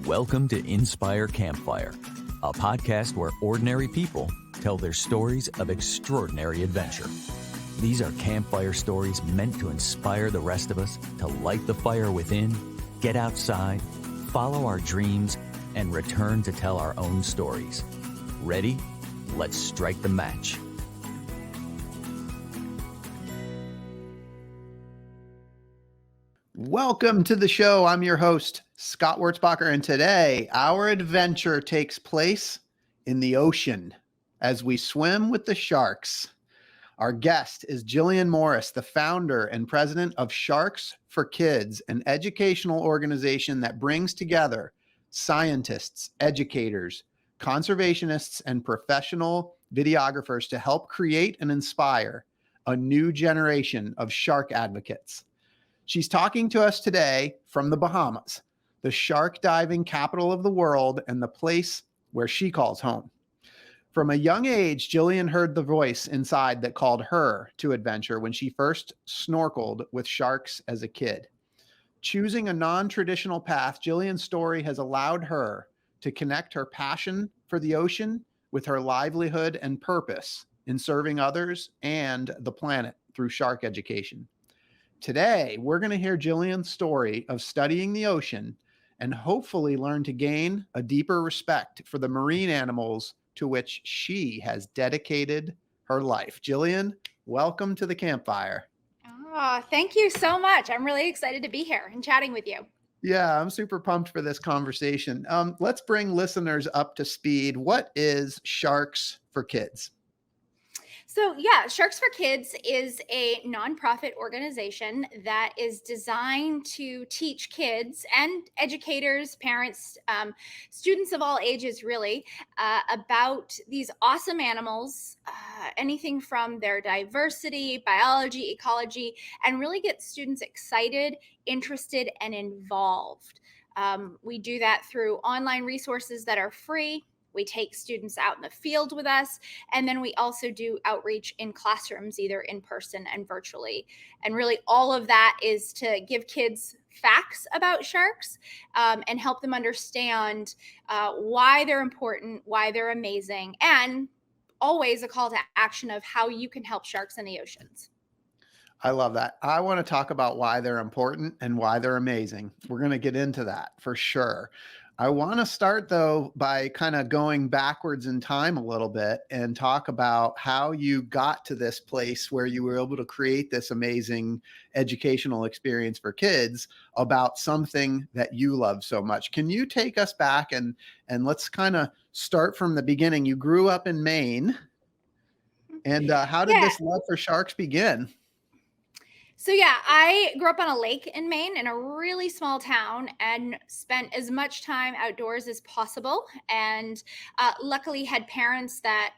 Welcome to Inspire Campfire, a podcast where ordinary people tell their stories of extraordinary adventure. These are campfire stories meant to inspire the rest of us to light the fire within, get outside, follow our dreams, and return to tell our own stories. Ready? Let's strike the match. Welcome to the show. I'm your host, Scott Wurzbacher, and today our adventure takes place in the ocean as we swim with the sharks. Our guest is Jillian Morris, the founder and president of Sharks for Kids, an educational organization that brings together scientists, educators, conservationists, and professional videographers to help create and inspire a new generation of shark advocates. She's talking to us today from the Bahamas, the shark diving capital of the world and the place where she calls home. From a young age, Jillian heard the voice inside that called her to adventure when she first snorkeled with sharks as a kid. Choosing a non-traditional path, Jillian's story has allowed her to connect her passion for the ocean with her livelihood and purpose in serving others and the planet through shark education. Today, we're going to hear Jillian's story of studying the ocean and hopefully learn to gain a deeper respect for the marine animals to which she has dedicated her life. Jillian, welcome to the campfire. Oh, thank you so much. I'm really excited to be here and chatting with you. Yeah, I'm super pumped for this conversation. Let's bring listeners up to speed. What is Sharks for Kids? So yeah, Sharks for Kids is a nonprofit organization that is designed to teach kids and educators, parents, students of all ages really, about these awesome animals, anything from their diversity, biology, ecology, and really get students excited, interested, and involved. We do that through online resources that are free. We take students out in the field with us, and then we also do outreach in classrooms, either in person and virtually. And really all of that is to give kids facts about sharks and help them understand why they're important, why they're amazing, and always a call to action of how you can help sharks in the oceans. I love that. I want to talk about why they're important and why they're amazing. We're going to get into that for sure. I want to start, though, by kind of going backwards in time a little bit and talk about how you got to this place where you were able to create this amazing educational experience for kids about something that you love so much. Can you take us back and let's kind of start from the beginning? You grew up in Maine, and how did this love for sharks begin? So yeah, I grew up on a lake in Maine in a really small town and spent as much time outdoors as possible. And luckily had parents that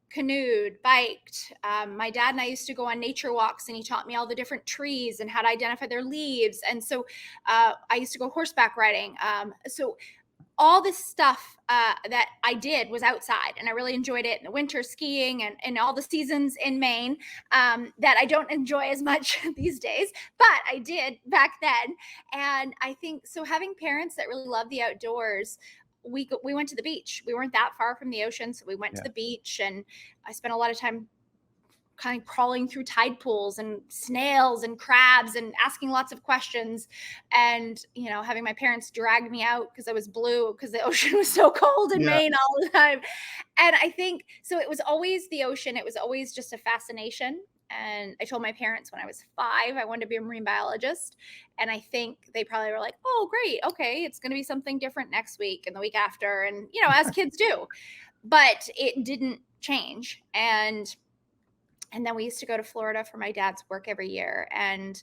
canoed, biked. My dad and I used to go on nature walks, and he taught me all the different trees and how to identify their leaves. And so I used to go horseback riding. So all this stuff that I did was outside, and I really enjoyed it in the winter, skiing and all the seasons in Maine that I don't enjoy as much these days, but I did back then. And I think so having parents that really love the outdoors, we went to the beach. We weren't that far from the ocean, so we went to the beach, and I spent a lot of time kind of crawling through tide pools and snails and crabs and asking lots of questions, and having my parents drag me out because I was blue because the ocean was so cold in Maine all the time. And I think so it was always the ocean. It was always just a fascination. And I told my parents when I was 5 I wanted to be a marine biologist, and I think they probably were like, oh great, okay, it's going to be something different next week and the week after, and as kids do. But it didn't change. And then we used to go to Florida for my dad's work every year. And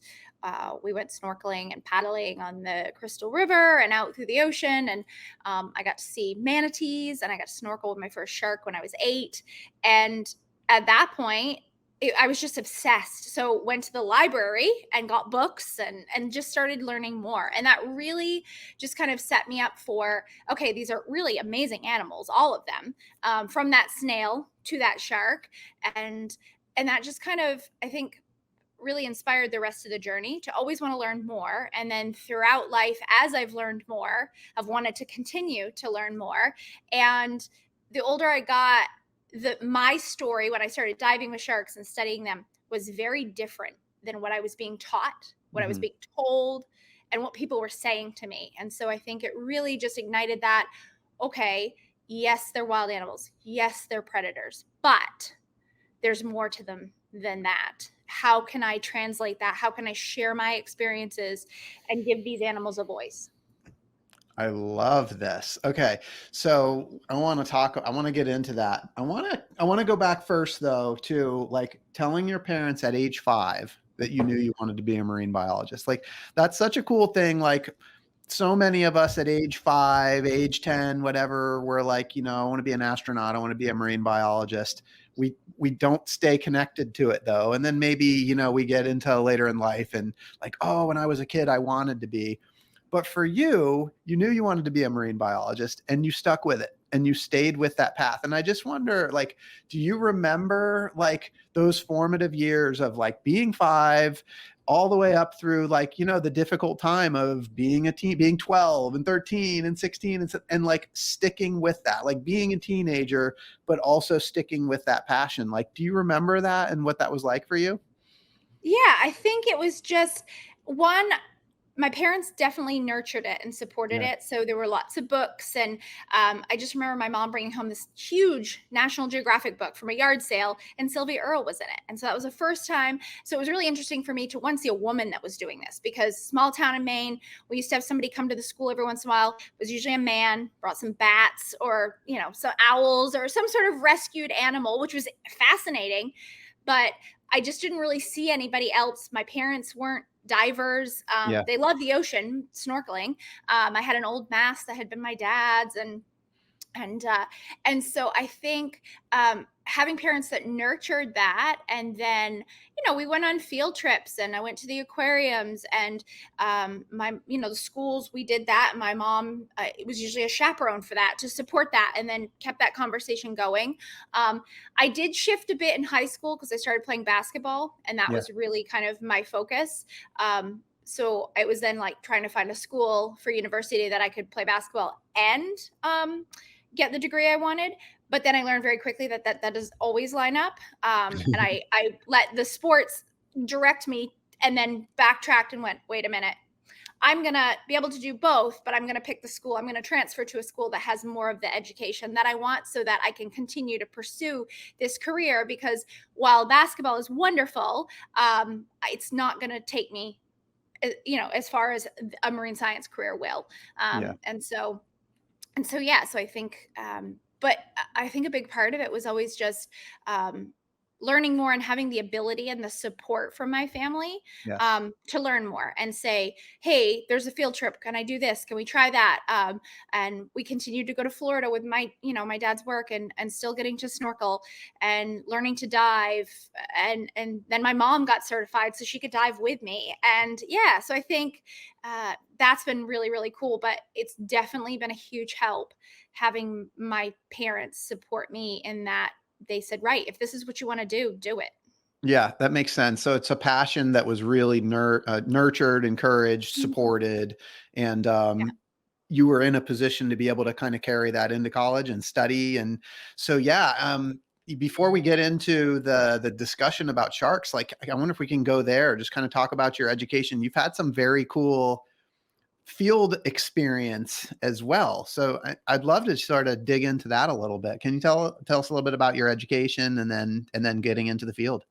we went snorkeling and paddling on the Crystal River and out through the ocean. And I got to see manatees, and I got to snorkel with my first shark when I was 8. And at that point, I was just obsessed. So went to the library and got books and just started learning more. And that really just kind of set me up for, okay, these are really amazing animals, all of them, from that snail to that shark. And that just kind of, I think, really inspired the rest of the journey to always want to learn more. And then throughout life, as I've learned more, I've wanted to continue to learn more. And the older I got, my story when I started diving with sharks and studying them was very different than what I was being taught, what I was being told, and what people were saying to me. And so I think it really just ignited that, okay, yes, they're wild animals. Yes, they're predators, but there's more to them than that. How can I translate that? How can I share my experiences and give these animals a voice? I love this. Okay. So I want to get into that. I want to go back first though to like telling your parents at age 5 that you knew you wanted to be a marine biologist. Like that's such a cool thing. Like so many of us at age 5, age 10, whatever, we're like, I want to be an astronaut. I want to be a marine biologist. We don't stay connected to it though. And then maybe, we get into later in life and like, oh, when I was a kid, I wanted to be. But for you, you knew you wanted to be a marine biologist and you stuck with it and you stayed with that path. And I just wonder, like, do you remember like those formative years of like being 5 all the way up through like, the difficult time of being a teen, being 12 and 13 and 16 and like sticking with that, like being a teenager, but also sticking with that passion. Like, do you remember that and what that was like for you? Yeah, I think it was just one, my parents definitely nurtured it and supported Yeah. it. So there were lots of books. And I just remember my mom bringing home this huge National Geographic book from a yard sale, and Sylvia Earle was in it. And so that was the first time. So it was really interesting for me to once see a woman that was doing this, because small town in Maine, we used to have somebody come to the school every once in a while. It was usually a man, brought some bats or, some owls or some sort of rescued animal, which was fascinating. But I just didn't really see anybody else. My parents weren't divers. Yeah. They loved the ocean, snorkeling. I had an old mask that had been my dad's, and so I think having parents that nurtured that, and then we went on field trips, and I went to the aquariums, and the schools, we did that. And my mom it was usually a chaperone for that to support that, and then kept that conversation going. I did shift a bit in high school because I started playing basketball, and that was really kind of my focus. So it was then like trying to find a school for university that I could play basketball and get the degree I wanted. But then I learned very quickly that does always line up. And I let the sports direct me, and then backtracked and went, wait a minute, I'm going to be able to do both, but I'm going to pick the school. I'm going to transfer to a school that has more of the education that I want, so that I can continue to pursue this career. Because while basketball is wonderful, it's not going to take me, as far as a marine science career will. So I think, but I think a big part of it was always just learning more and having the ability and the support from my family to learn more and say, hey, there's a field trip. Can I do this? Can we try that? And we continued to go to Florida with my dad's work, and still getting to snorkel and learning to dive. And then my mom got certified so she could dive with me. And so I think that's been really, really cool. But it's definitely been a huge help having my parents support me in that. They said, right, if this is what you want to do, do it. Yeah, that makes sense. So it's a passion that was really nurtured, encouraged, supported, and you were in a position to be able to kind of carry that into college and study. And so, before we get into the discussion about sharks, like I wonder if we can go there, just kind of talk about your education. You've had some very cool field experience as well. So I'd love to sort of dig into that a little bit. Can you tell us a little bit about your education and then getting into the field?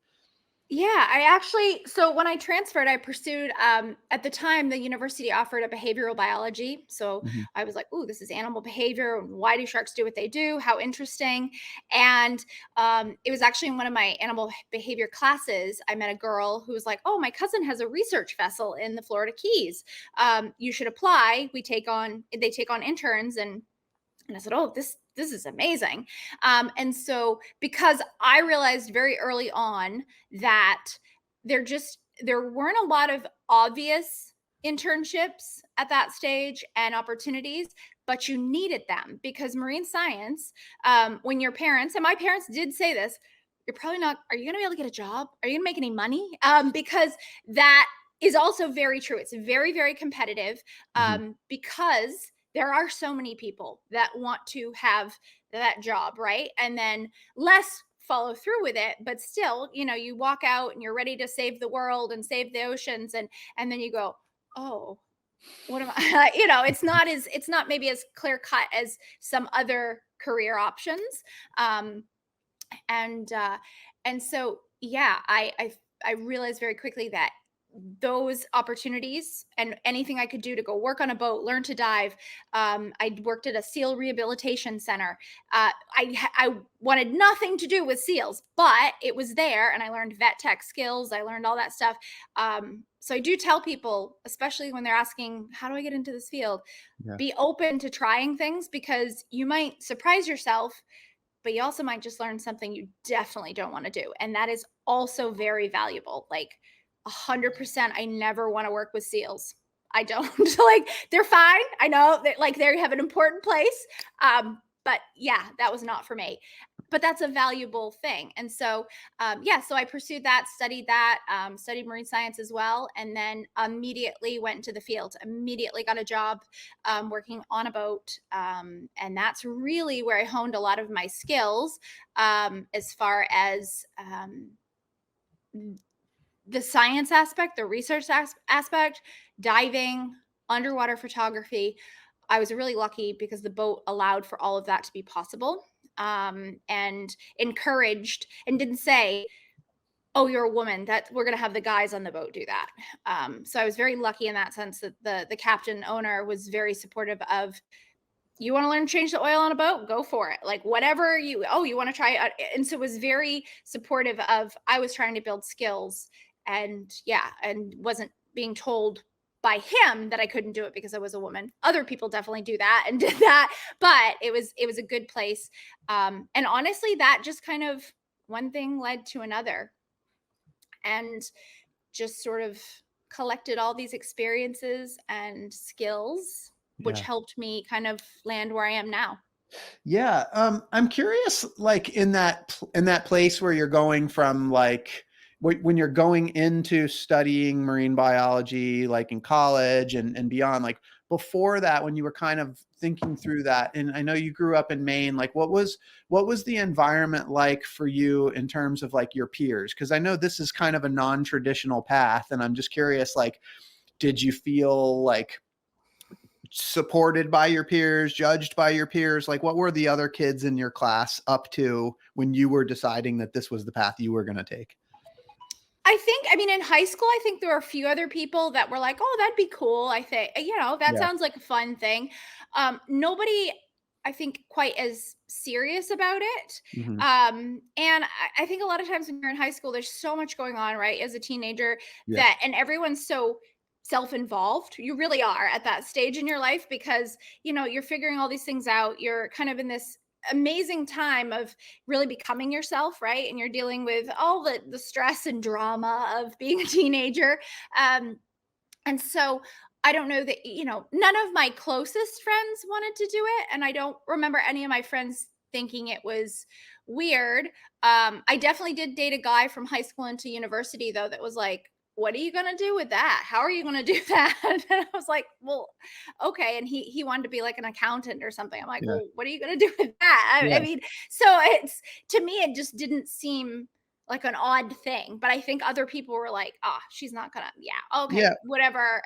Yeah, so when I transferred, I pursued, at the time, the university offered a behavioral biology. So Mhm. I was like, ooh, this is animal behavior. Why do sharks do what they do? How interesting. And it was actually in one of my animal behavior classes, I met a girl who was like, oh, my cousin has a research vessel in the Florida Keys. You should apply. They take on interns. And I said, oh, this is amazing. And so, because I realized very early on that there weren't a lot of obvious internships at that stage and opportunities, but you needed them, because marine science, when your parents, and my parents did say this, you're probably not, are you going to be able to get a job? Are you going to make any money? Because that is also very true. It's very, very competitive, Mhm. because there are so many people that want to have that job, right? And then less follow through with it, but still, you walk out and you're ready to save the world and save the oceans, and then you go, oh, what am I? It's not maybe as clear cut as some other career options. Um, and and so yeah, I realized very quickly that those opportunities and anything I could do to go work on a boat, learn to dive. I worked at a seal rehabilitation center. I wanted nothing to do with seals, but it was there, and I learned vet tech skills. I learned all that stuff. So I do tell people, especially when they're asking, "How do I get into this field?" Yeah. Be open to trying things, because you might surprise yourself, but you also might just learn something you definitely don't want to do. And that is also very valuable. Like 100%, I never want to work with seals. I don't. Like, they're fine. I know that, like, they have an important place. But yeah, that was not for me. But that's a valuable thing. And so, yeah, so I pursued that, studied that, studied marine science as well, and then immediately went into the field, immediately got a job working on a boat. And that's really where I honed a lot of my skills, as far as the science aspect, the research aspect, diving, underwater photography. I was really lucky because the boat allowed for all of that to be possible, and encouraged, and didn't say, "Oh, you're a woman, that we're going to have the guys on the boat do that." So I was very lucky in that sense, that the captain owner was very supportive of, you want to learn to change the oil on a boat, go for it. Like, whatever you want to try it. And so it was very supportive of, I was trying to build skills, and yeah, and wasn't being told by him that I couldn't do it because I was a woman. Other people definitely do that and did that, but it was a good place. And honestly, that just kind of, one thing led to another, and just sort of collected all these experiences and skills, which Yeah. helped me kind of land where I am now. Yeah. I'm curious, like in that place where you're going from, like when you're going into studying marine biology, like in college and beyond, like before that, when you were kind of thinking through that, and I know you grew up in Maine, like what was the environment like for you in terms of like your peers? Because I know this is kind of a non-traditional path, and I'm just curious, like, did you feel like supported by your peers, judged by your peers? Like, what were the other kids in your class up to when you were deciding that this was the path you were going to take? I mean, in high school, I think there were a few other people that were like, "Oh, that'd be cool." I think, that Yeah. sounds like a fun thing. Nobody, I think, quite as serious about it. Hmm. And I think a lot of times when you're in high school, there's so much going on, right? As a teenager, Yeah. and everyone's so self-involved. You really are at that stage in your life, because, you're figuring all these things out. You're kind of in this amazing time of really becoming yourself, right? And you're dealing with all the stress and drama of being a teenager. um and so I don't know that, none of my closest friends wanted to do it, and I don't remember any of my friends thinking it was weird. I definitely did date a guy from high school into university, though, that was like, "What are you going to do with that? How are you going to do that?" And I was like, "Well, okay." And he wanted to be like an accountant or something. I'm like, Yeah. "Well, what are you going to do with that?" I Yeah. mean, so it's, to me, it just didn't seem like an odd thing. But I think other people were like, "Oh, she's not gonna, yeah, Yeah. okay, whatever."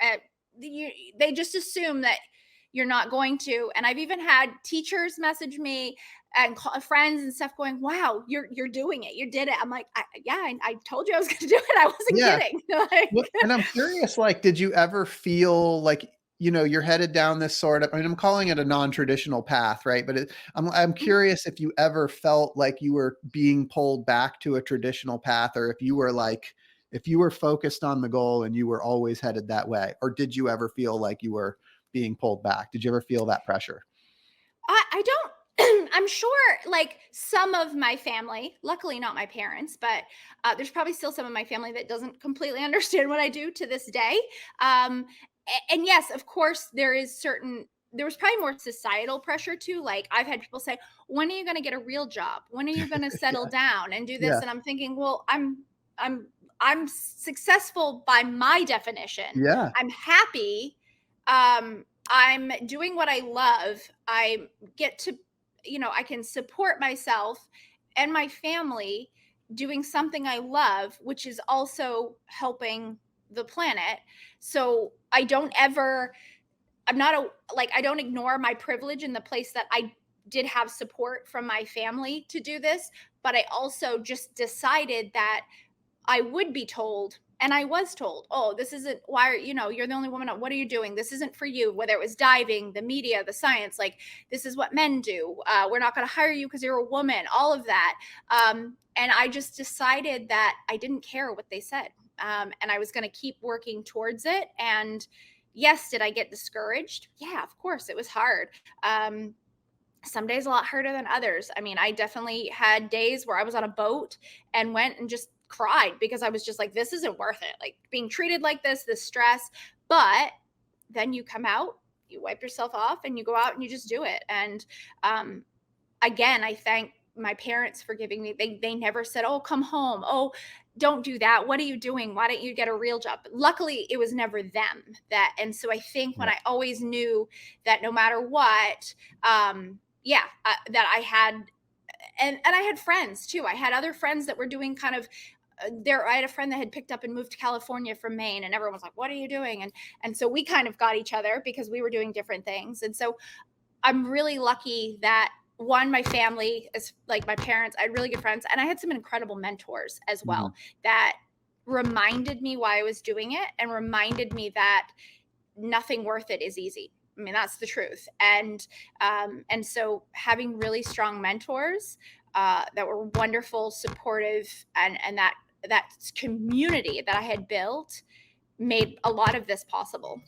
They just assume that you're not going to. And I've even had teachers message me and friends and stuff going, "Wow, you're doing it. You did it." I'm like, "Yeah, I told you I was going to do it. I wasn't Yeah. kidding." Well, Like, and I'm curious, like, did you ever feel like, you're headed down this sort of, I mean, I'm calling it a non-traditional path, right? But I'm curious if you ever felt like you were being pulled back to a traditional path, or if you were like, if you were focused on the goal and you were always headed that way, or did you ever feel like you were being pulled back? Did you ever feel that pressure? I don't. I'm sure, like, some of my family, luckily not my parents, but there's probably still some of my family that doesn't completely understand what I do to this day. And yes, of course, there is certain there was probably more societal pressure too. Like I've had people say, when are you going to get a real job? When are you going to settle down and do this? Yeah. And I'm thinking, well, I'm successful by my definition. Yeah. I'm happy. I'm doing what I love. I get to, I can support myself and my family doing something I love, which is also helping the planet. So I'm not I don't ignore my privilege in the place that I did have support from my family to do this, but I also just decided that I would be told, and I was told, oh, this isn't why you're the only woman. What are you doing? This isn't for you. Whether it was diving, the media, the science, like this is what men do. We're not going to hire you because you're a woman. All of that, and I just decided that I didn't care what they said, and I was going to keep working towards it. And yes, did I get discouraged? Yeah, of course, it was hard. Some days a lot harder than others. I mean, I definitely had days where I was on a boat and went and just cried because I was just like, this isn't worth it. Like being treated like this stress. But then you come out, you wipe yourself off, and you go out and you just do it. And again, I thank my parents for giving me, they never said, oh, come home. Oh, don't do that. What are you doing? Why don't you get a real job? But luckily, it was never them and so I think when I always knew that no matter what, that I had, and I had friends too. I had other friends that were doing kind of I had a friend that had picked up and moved to California from Maine, and everyone was like, what are you doing? And so we kind of got each other because we were doing different things. And so I'm really lucky that my family is like my parents. I had really good friends, and I had some incredible mentors as well that reminded me why I was doing it and reminded me that nothing worth it is easy. I mean, that's the truth. And so having really strong mentors that were wonderful, supportive, and that community that I had built made a lot of this possible.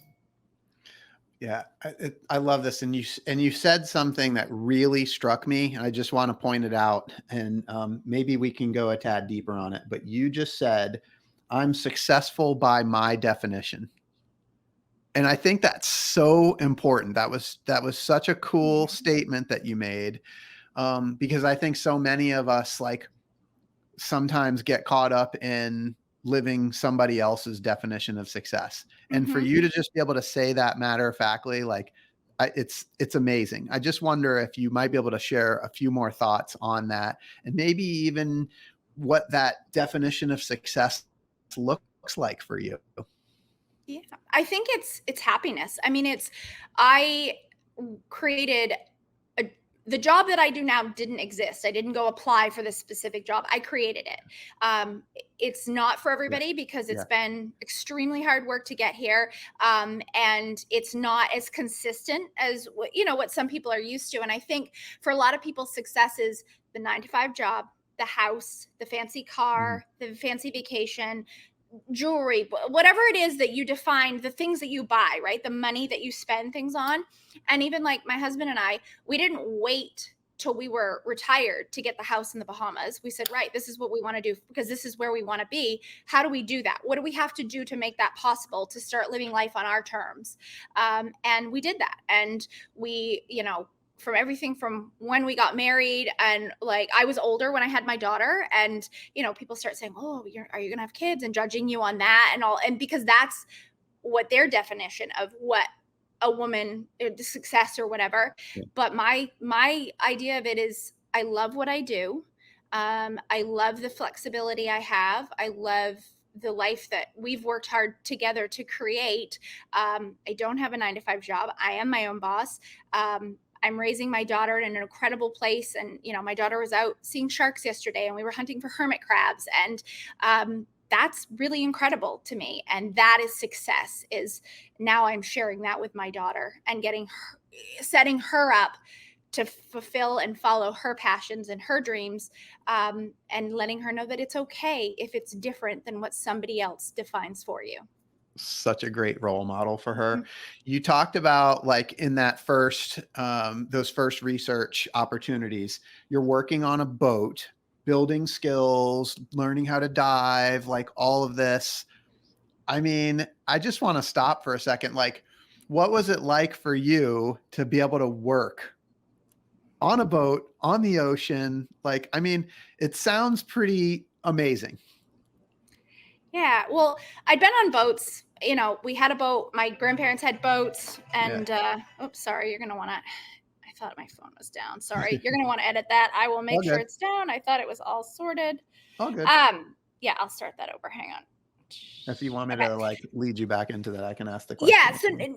Yeah, I love this, and you said something that really struck me, and I just want to point it out, and maybe we can go a tad deeper on it. But you just said, "I'm successful by my definition," and I think that's so important. That was such a cool statement that you made, because I think so many of us sometimes get caught up in living somebody else's definition of success. And for you to just be able to say that matter of factly, it's amazing. I just wonder if you might be able to share a few more thoughts on that, and maybe even what that definition of success looks like for you. Yeah, I think it's happiness. I mean, I created the job that I do now didn't exist. I didn't go apply for this specific job. I created it. It's not for everybody because it's been extremely hard work to get here. And it's not as consistent as what some people are used to. And I think for a lot of people, success is the 9-to-5 job, the house, the fancy car, the fancy vacation, jewelry, whatever it is that you define, the things that you buy, right? The money that you spend things on. And even like my husband and I, we didn't wait till we were retired to get the house in the Bahamas. We said, right, this is what we want to do because this is where we want to be. How do we do that? What do we have to do to make that possible, to start living life on our terms? And we did that. And we, from everything from when we got married, and I was older when I had my daughter, and people start saying, oh, are you gonna have kids, and judging you on that and all, and because that's what their definition of what a woman success or whatever. But my idea of it is I love what I do. I love the flexibility I have. I love the life that we've worked hard together to create. I don't have a 9-to-5 job. I am my own boss. I'm raising my daughter in an incredible place. And, my daughter was out seeing sharks yesterday, and we were hunting for hermit crabs. And that's really incredible to me. And that is success, is now I'm sharing that with my daughter and setting her up to fulfill and follow her passions and her dreams, and letting her know that it's okay if it's different than what somebody else defines for you. Such a great role model for her. You talked about in that those first research opportunities, you're working on a boat, building skills, learning how to dive, all of this. I mean, I just want to stop for a second. what was it like for you to be able to work on a boat on the ocean? Like, I mean, it sounds pretty amazing. Yeah, well, I'd been on boats. You know, we had a boat. My grandparents had boats, Yeah. and oops, sorry, you're gonna want to. I thought my phone was down. Sorry, you're gonna want to edit that. I will All make sure good. it's down. I thought it was all sorted. All good. Yeah, I'll start that over. Hang on. If you want me Okay. to like lead you back into that, I can ask the Yeah, question.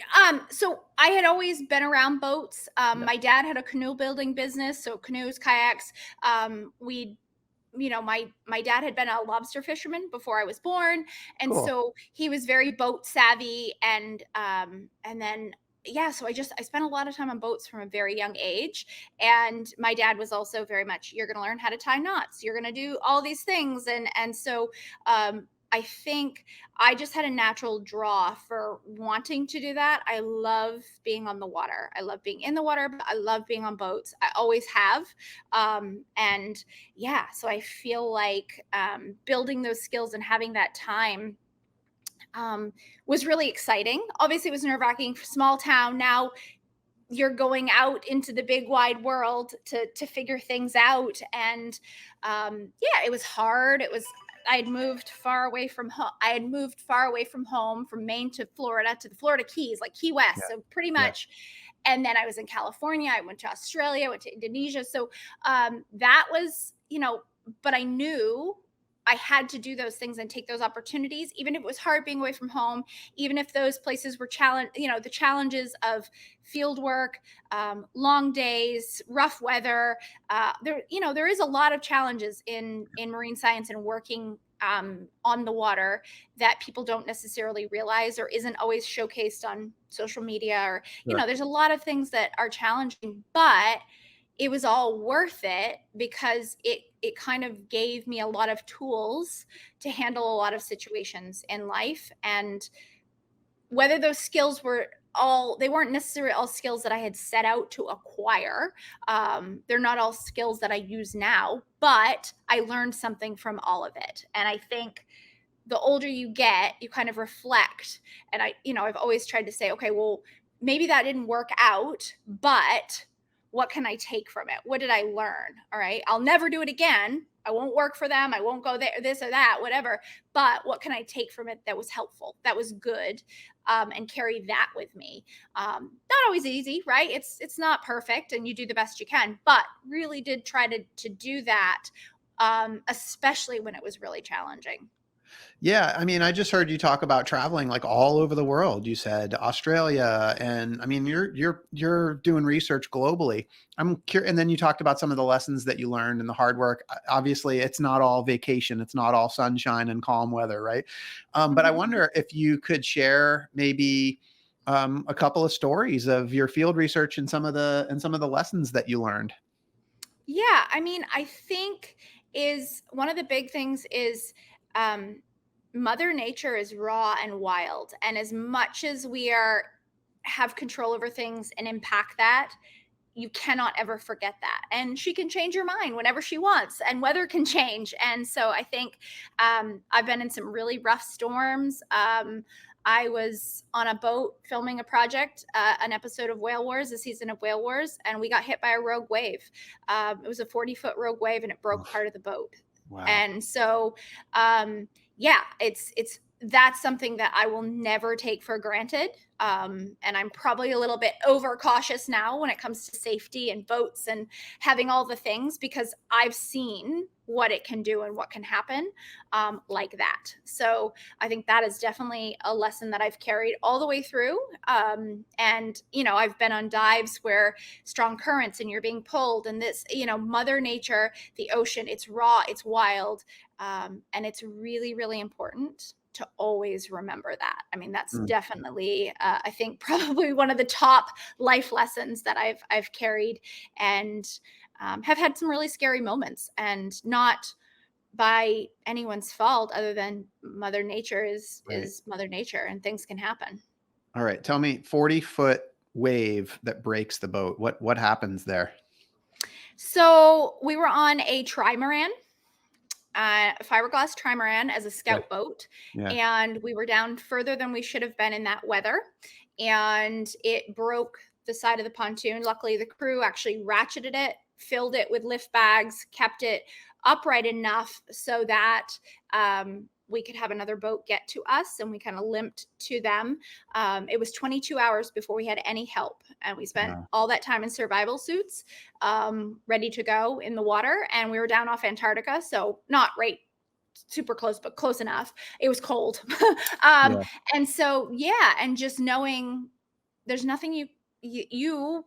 so I had always been around boats. Yeah. My dad had a canoe building business, so canoes, kayaks. We my dad had been a lobster fisherman before I was born, and Cool. so he was very boat savvy. And then yeah, so I spent a lot of time on boats from a very young age. And my dad was also very much, you're going to learn how to tie knots, you're going to do all these things. And so I think I just had a natural draw for wanting to do that. I love being on the water. I love being in the water, but I love being on boats. I always have. And yeah, so I feel like building those skills and having that time was really exciting. Obviously, it was nerve-wracking. Small town. Now you're going out into the big wide world to figure things out. And yeah, it was hard. I had moved far away from home. I had moved far away from home, from Maine to Florida, to the Florida Keys, like Key Yeah. West. So pretty Yeah. much. And then I was in California. I went to Australia, went to Indonesia. So that was, but I knew I had to do those things and take those opportunities, even if it was hard being away from home, even if those places were the challenges of field work, long days, rough weather. There is a lot of challenges in marine science and working on the water that people don't necessarily realize or isn't always showcased on social media, or, Sure. there's a lot of things that are challenging, but it was all worth it because it kind of gave me a lot of tools to handle a lot of situations in life. And whether those skills they weren't necessarily all skills that I had set out to acquire. They're not all skills that I use now, but I learned something from all of it. And I think the older you get, you kind of reflect. And I've always tried to say, okay, well, maybe that didn't work out, but what can I take from it? What did I learn? All right. I'll never do it again. I won't work for them. I won't go there, this or that, whatever. But what can I take from it that was helpful, that was good, and carry that with me? Not always easy, right? It's not perfect, and you do the best you can, but really did try to do that, especially when it was really challenging. Yeah, I mean, I just heard you talk about traveling like all over the world. You said Australia, and I mean, you're doing research globally. I'm curious, and then you talked about some of the lessons that you learned and the hard work. Obviously, it's not all vacation; it's not all sunshine and calm weather, right? But I Mhm. wonder if you could share maybe a couple of stories of your field research and some of the lessons that you learned. Yeah, I mean, I think is one of the big things is um, Mother Nature is raw and wild, and as much as we have control over things and impact that, you cannot ever forget that. And she can change your mind whenever she wants, and weather can change. And so I think I've been in some really rough storms. I was on a boat filming a project, an episode of Whale Wars, a season of Whale Wars, and we got hit by a rogue wave. It was a 40-foot rogue wave, and it broke part of the boat. Wow. And so, yeah, that's something that I will never take for granted. And I'm probably a little bit overcautious now when it comes to safety and boats and having all the things, because I've seen what it can do and what can happen like that. So I think that is definitely a lesson that I've carried all the way through. And, I've been on dives where strong currents and you're being pulled, and this, Mother Nature, the ocean, it's raw, it's wild. And it's really, really important to always remember that. I mean, that's Mm. definitely, I think, probably one of the top life lessons that I've carried, and have had some really scary moments, and not by anyone's fault, other than Mother Nature Right. is Mother Nature, and things can happen. All right. Tell me, 40-foot wave that breaks the boat. What happens there? So we were on a trimaran, fiberglass trimaran, as a Yeah. scout boat, Yeah. and we were down further than we should have been in that weather. and it broke the side of the pontoon. Luckily, the crew actually ratcheted it, filled it with lift bags, kept it upright enough so that we could have another boat get to us, and we kind of limped to them. It was 22 hours before we had any help, and we spent all that time in survival suits, ready to go in the water. And we were down off Antarctica, so not right super close, but close enough. It was cold. And so, yeah. And just knowing there's nothing you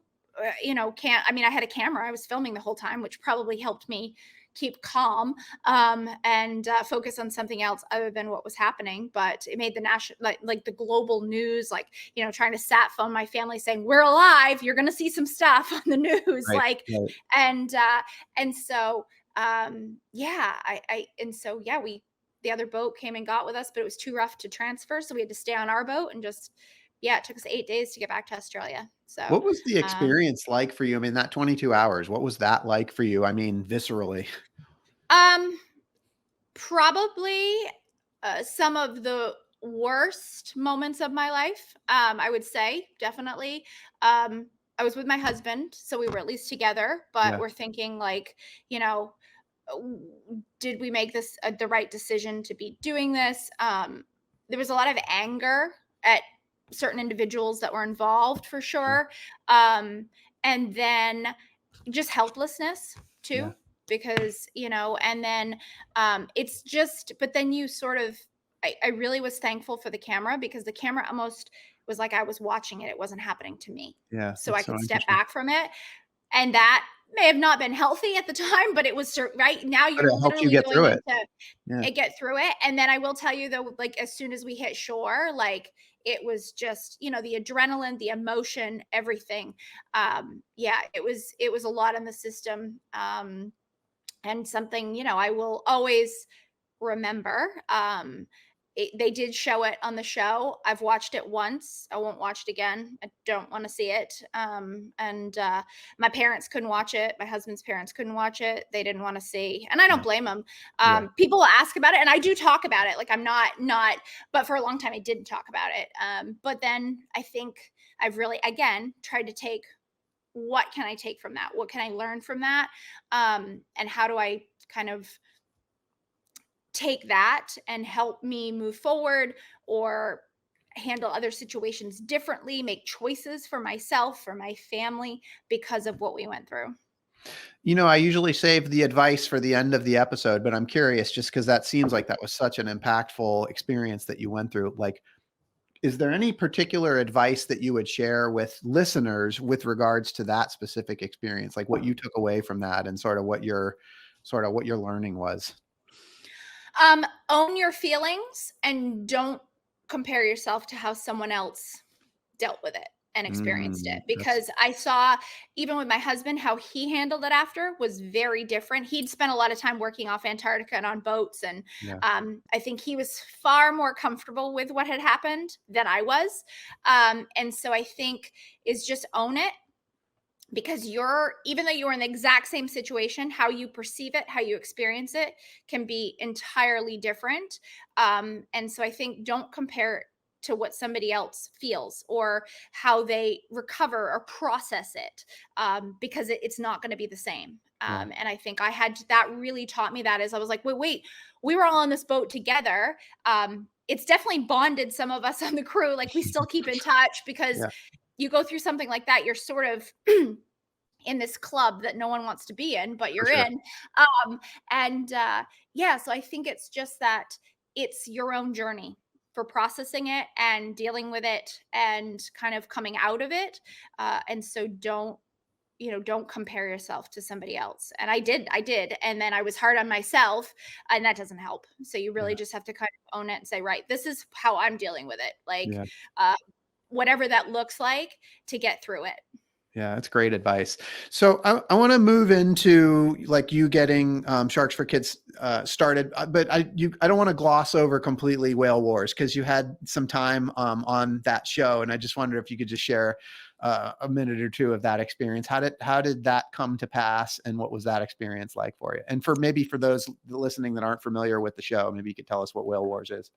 can't, I mean, I had a camera, I was filming the whole time, which probably helped me keep calm, and focus on something else other than what was happening. But it made the national, like the global news, like, trying to sat phone my family saying, we're alive, you're going to see some stuff on the news. And so, the other boat came and got with us, but it was too rough to transfer. So we had to stay on our boat, and just, it took us 8 days to get back to Australia. So what was the experience like for you? I mean, that 22 hours, what was that like for you? I mean, viscerally. Probably some of the worst moments of my life. I would say, definitely. I was with my husband, so we were at least together, but we're thinking, like, did we make this the right decision to be doing this? There was a lot of anger at certain individuals that were involved, for sure. And then just helplessness too, because, and then it's just, but then you sort of, I really was thankful for the camera, because the camera almost was like I was watching it. It wasn't happening to me. So I could step back from it. And that may have not been healthy at the time, but it was right now. You're literally get going through it. Get through it. And then I will tell you, though, like, as soon as we hit shore, like, it was just, the adrenaline, the emotion, everything. It was a lot in the system. And something, I will always remember. They did show it on the show. I've watched it once. I won't watch it again. I don't want to see it. And my parents couldn't watch it. My husband's parents couldn't watch it. They didn't want to see, and I don't blame them. People ask about it, and I do talk about it. Like, I'm not, but for a long time I didn't talk about it. But then I think I've really, again, tried to take, what can I take from that? What can I learn from that? And how do I kind of take that and help me move forward, or handle other situations differently, make choices for myself, for my family, because of what we went through. I usually save the advice for the end of the episode, but I'm curious, just because that seems like that was such an impactful experience that you went through. Like, is there any particular advice that you would share with listeners with regards to that specific experience? Like, what you took away from that, and sort of what your learning was? Own your feelings, and don't compare yourself to how someone else dealt with it and experienced it, because I saw, even with my husband, how he handled it after was very different. He'd spent a lot of time working off Antarctica and on boats. And I think he was far more comfortable with what had happened than I was. And so I think is just own it, because even though you are in the exact same situation, how you perceive it, how you experience it can be entirely different. And so I think don't compare to what somebody else feels, or how they recover or process it, because it's not going to be the same. And I think that really taught me that, as I was like, wait, we were all on this boat together. It's definitely bonded some of us on the crew. Like, we still keep in touch, because you go through something like that, you're sort of in this club that no one wants to be in, but you're in. So I think it's just that it's your own journey for processing it and dealing with it and kind of coming out of it. And so don't compare yourself to somebody else. And I did. And then I was hard on myself, and that doesn't help. So you really just have to kind of own it and say, right, this is how I'm dealing with it. Like, whatever that looks like, to get through it. Yeah, that's great advice. So I want to move into, like, you getting Sharks for Kids started, but I don't want to gloss over completely Whale Wars, because you had some time on that show, and I just wondered if you could just share a minute or two of that experience. How did that come to pass, and what was that experience like for you? And for those listening that aren't familiar with the show, maybe you could tell us what Whale Wars is.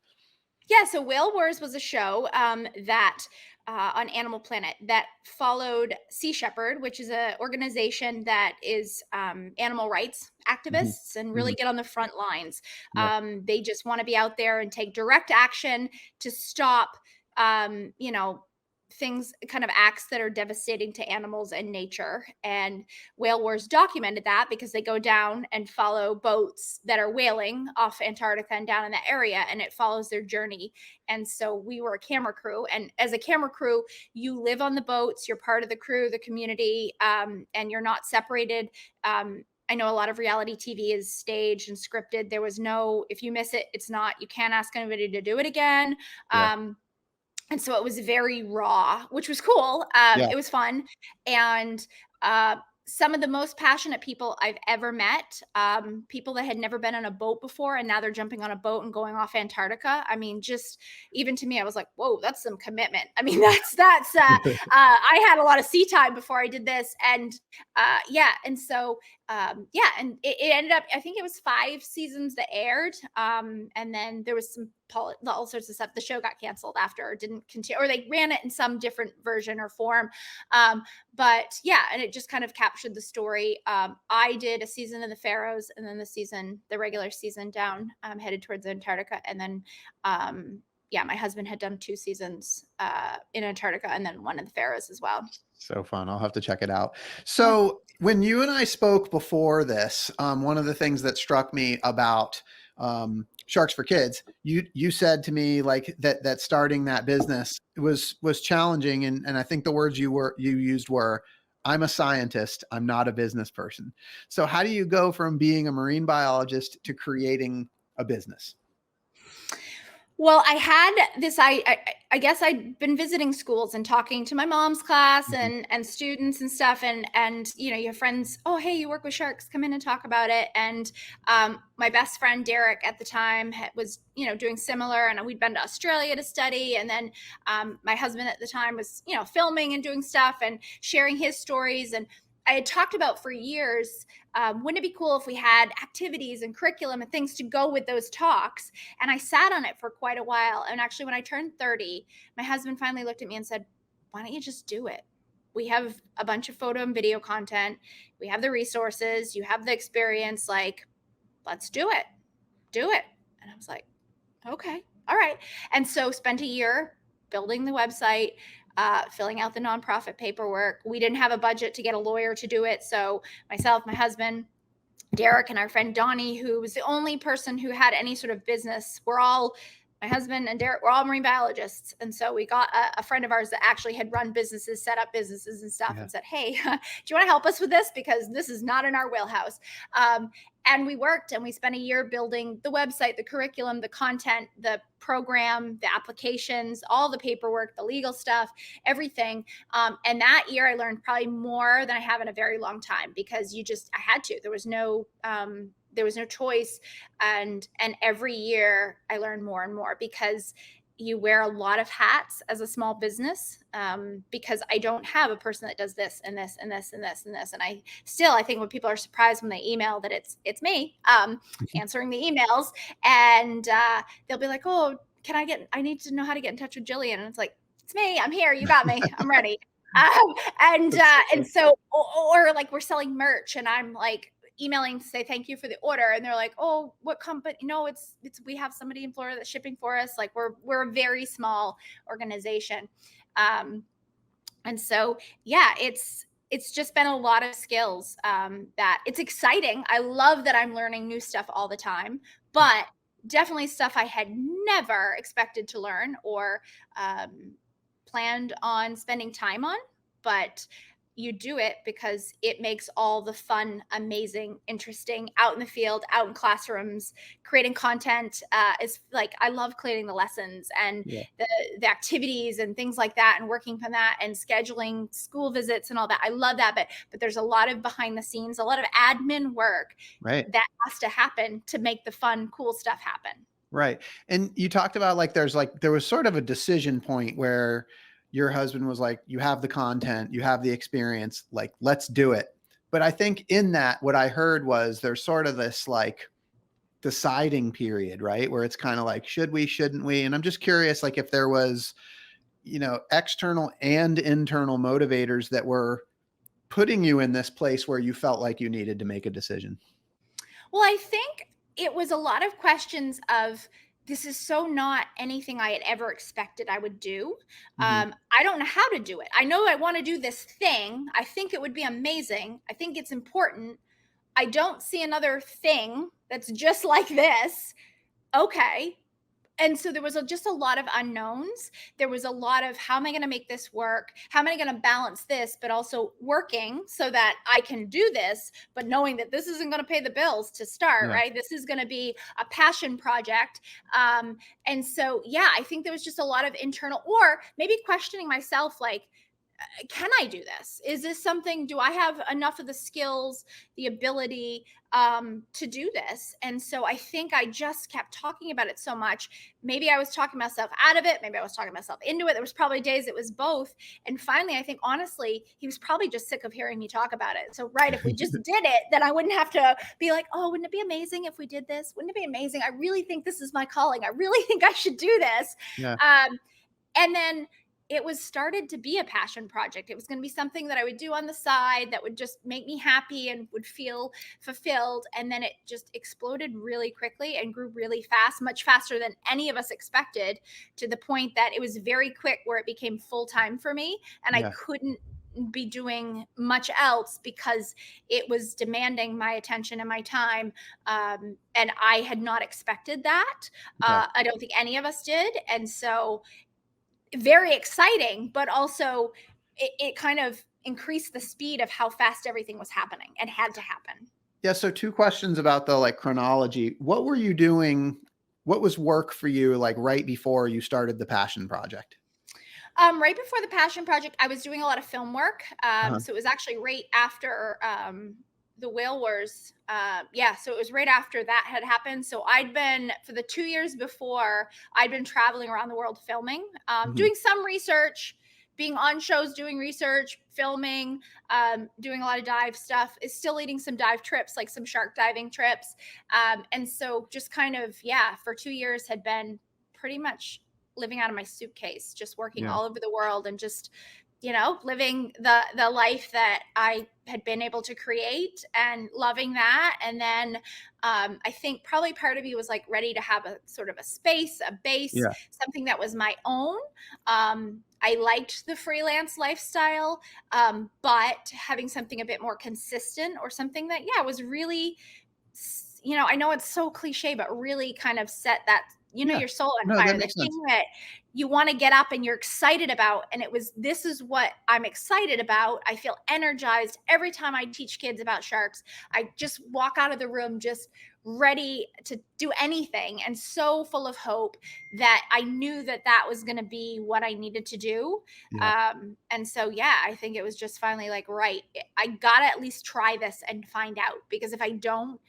Yeah, so Whale Wars was a show that on Animal Planet that followed Sea Shepherd, which is an organization that is animal rights Hmm. activists and really Hmm. get on the front lines. Yeah. They just want to be out there and take direct action to stop, you know, things, kind of acts that are devastating to animals and nature. And Whale Wars documented that because they go down and follow boats that are whaling off Antarctica and down in that area, and it follows their journey. And so we were a camera crew, and as a camera crew, you live on the boats, you're part of the crew, the community, and you're not separated. I know a lot of reality TV is staged and scripted. There was no, if you miss it, it's not, you can't ask anybody to do it again. Yeah. And so it was very raw, which was cool. Yeah. It was fun. And uh, some of the most passionate people I've ever met, people that had never been on a boat before, and now they're jumping on a boat and going off Antarctica. I mean, just even to me, I was like, whoa, that's some commitment. I mean, I had a lot of sea time before I did this. And yeah. And so, yeah. And it ended up, I think it was 5 seasons that aired. And then there was all sorts of stuff. The show got canceled after, or didn't continue, or they ran it in some different version or form. But yeah, and it just kind of captured the story. I did a season in the Faroes, and then the regular season down, headed towards Antarctica. And then, yeah, my husband had done 2 seasons in Antarctica, and then 1 in the Faroes as well. So fun. I'll have to check it out. Yeah. So when you and I spoke before this, one of the things that struck me about Sharks for Kids, you said to me like that starting that business was challenging, and I think the words you used were, I'm a scientist, I'm not a business person. So how do you go from being a marine biologist to creating a business? Well, I had this. I guess I'd been visiting schools and talking to my mom's class Mhm. and students and stuff. And you know, your friends. Oh, hey, you work with sharks? Come in and talk about it. And my best friend Derek at the time was, you know, doing similar. And we'd been to Australia to study. And then my husband at the time was, you know, filming and doing stuff and sharing his stories. And I had talked about for years, wouldn't it be cool if we had activities and curriculum and things to go with those talks? And I sat on it for quite a while. And actually, when I turned 30, my husband finally looked at me and said, why don't you just do it? We have a bunch of photo and video content. We have the resources. You have the experience. Like, let's do it. Do it. And I was like, okay, all right. And so spent a year building the website, filling out the nonprofit paperwork. We didn't have a budget to get a lawyer to do it. So myself, my husband, Derek, and our friend Donnie, who was the only person who had any sort of business. My husband and Derek were all marine biologists. And so we got a friend of ours that actually had run businesses, set up businesses and stuff, Yeah. and said, hey, do you want to help us with this? Because this is not in our wheelhouse. And we worked, and we spent a year building the website, the curriculum, the content, the program, the applications, all the paperwork, the legal stuff, everything. And that year I learned probably more than I have in a very long time, because I had to. There was no choice. And every year I learned more and more, because you wear a lot of hats as a small business, because I don't have a person that does this and this and this and this and this. And I think when people are surprised when they email that it's me answering the emails, and they'll be like, oh, I need to know how to get in touch with Jillian. And it's like, it's me. I'm here. You got me. I'm ready. And so, or like we're selling merch, and I'm like emailing to say thank you for the order, and they're like, oh, what company? No, it's we have somebody in Florida that's shipping for us. Like we're a very small organization. And so yeah, it's just been a lot of skills, that it's exciting. I love that I'm learning new stuff all the time, but definitely stuff I had never expected to learn or planned on spending time on. But you do it because it makes all the fun, amazing, interesting, out in the field, out in classrooms, creating content. Is like, I love creating the lessons and Yeah. the activities and things like that, and working from that, and scheduling school visits and all that. I love that. But there's a lot of behind the scenes, a lot of admin work Right. that has to happen to make the fun, cool stuff happen. Right. And you talked about like there was sort of a decision point where your husband was like, you have the content, you have the experience, like, let's do it. But I think in that, what I heard was there's sort of this like deciding period, right? Where it's kind of like, should we, shouldn't we? And I'm just curious, like, if there was, external and internal motivators that were putting you in this place where you felt like you needed to make a decision? Well, I think it was a lot of questions of, this is so not anything I had ever expected I would do. Hmm. I don't know how to do it. I know I want to do this thing. I think it would be amazing. I think it's important. I don't see another thing that's just like this. Okay. And so there was just a lot of unknowns. There was a lot of, how am I going to make this work? How am I going to balance this, but also working so that I can do this, but knowing that this isn't going to pay the bills to start, Yeah. right? This is going to be a passion project. And so, yeah, I think there was just a lot of internal, or maybe questioning myself, like, can I do this? Is this something, do I have enough of the skills, the ability to do this? And so I think I just kept talking about it so much. Maybe I was talking myself out of it. Maybe I was talking myself into it. There was probably days it was both. And finally, I think honestly, he was probably just sick of hearing me talk about it. So, right, if we just did it, then I wouldn't have to be like, oh, wouldn't it be amazing if we did this? Wouldn't it be amazing? I really think this is my calling. I really think I should do this. Yeah. And then it was started to be a passion project. It was going to be something that I would do on the side that would just make me happy and would feel fulfilled. And then it just exploded really quickly and grew really fast, much faster than any of us expected, to the point that it was very quick where it became full time for me. And I Yeah. couldn't be doing much else because it was demanding my attention and my time. And I had not expected that. Yeah. I don't think any of us did. And so, very exciting, but also it kind of increased the speed of how fast everything was happening and had to happen. Yeah. So 2 questions about the chronology. What were you doing? What was work for you right before you started the passion project? Right before the passion project, I was doing a lot of film work. Uh-huh. So it was actually right after the whale wars. Yeah, so it was right after that had happened. So I'd been, for the 2 years before, I'd been traveling around the world filming, Mhm. doing some research, being on shows, doing research, filming, doing a lot of dive stuff, is still leading some dive trips, like some shark diving trips. And so just kind of, yeah, for 2 years had been pretty much living out of my suitcase, just working Yeah. all over the world and just, living the life that I had been able to create and loving that. And then I think probably part of me was like ready to have a sort of a space, a base, Yeah. something that was my own. I liked the freelance lifestyle, but having something a bit more consistent, or something that, yeah, was really, I know it's so cliche, but really kind of set that, Yeah. your soul on No, fire, that the makes thing sense. that you want to get up and you're excited about. And it was, this is what I'm excited about. I feel energized every time I teach kids about sharks. I just walk out of the room just ready to do anything and so full of hope that I knew that that was going to be what I needed to do. Yeah. And so, yeah, I think it was just finally like, right, I got to at least try this and find out, because if I don't,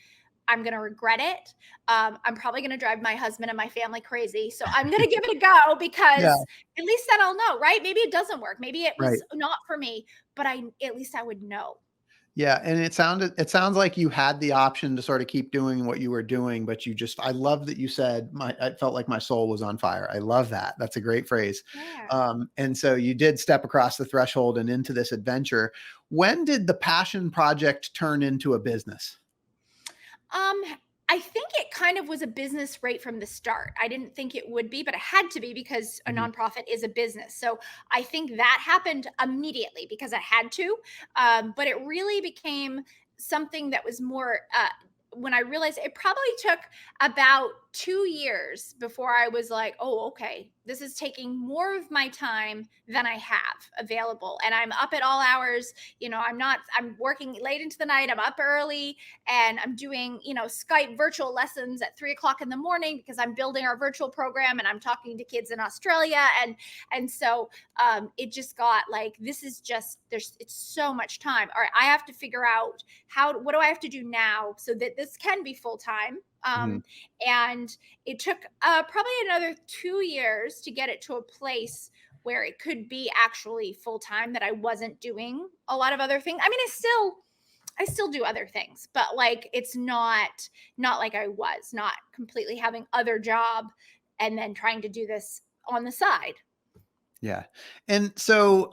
I'm going to regret it. I'm probably going to drive my husband and my family crazy. So I'm going to give it a go, Yeah. because at least then I'll know, right? Maybe it doesn't work. Maybe it Right. was not for me, but at least I would know. Yeah, and it sounds like you had the option to sort of keep doing what you were doing, but I love that you said, I felt like my soul was on fire. I love that. That's a great phrase. Yeah. And so you did step across the threshold and into this adventure. When did the passion project turn into a business? Um, I think it kind of was a business right from the start. I didn't think it would be, but it had to be, because a Mhm. nonprofit is a business. So I think that happened immediately because I had to. But it really became something that was more, when I realized, it probably took about 2 years before I was like, oh, okay, this is taking more of my time than I have available. And I'm up at all hours. I'm working late into the night. I'm up early, and I'm doing, Skype virtual lessons at 3 o'clock in the morning, because I'm building our virtual program and I'm talking to kids in Australia. And so it just got like, this is just, it's so much time. All right, I have to figure out what do I have to do now so that this can be full time. Mhm. And it took probably another 2 years to get it to a place where it could be actually full time, that I wasn't doing a lot of other things. I mean, I still do other things, but like, it's not like I was not completely having other job and then trying to do this on the side. Yeah. And so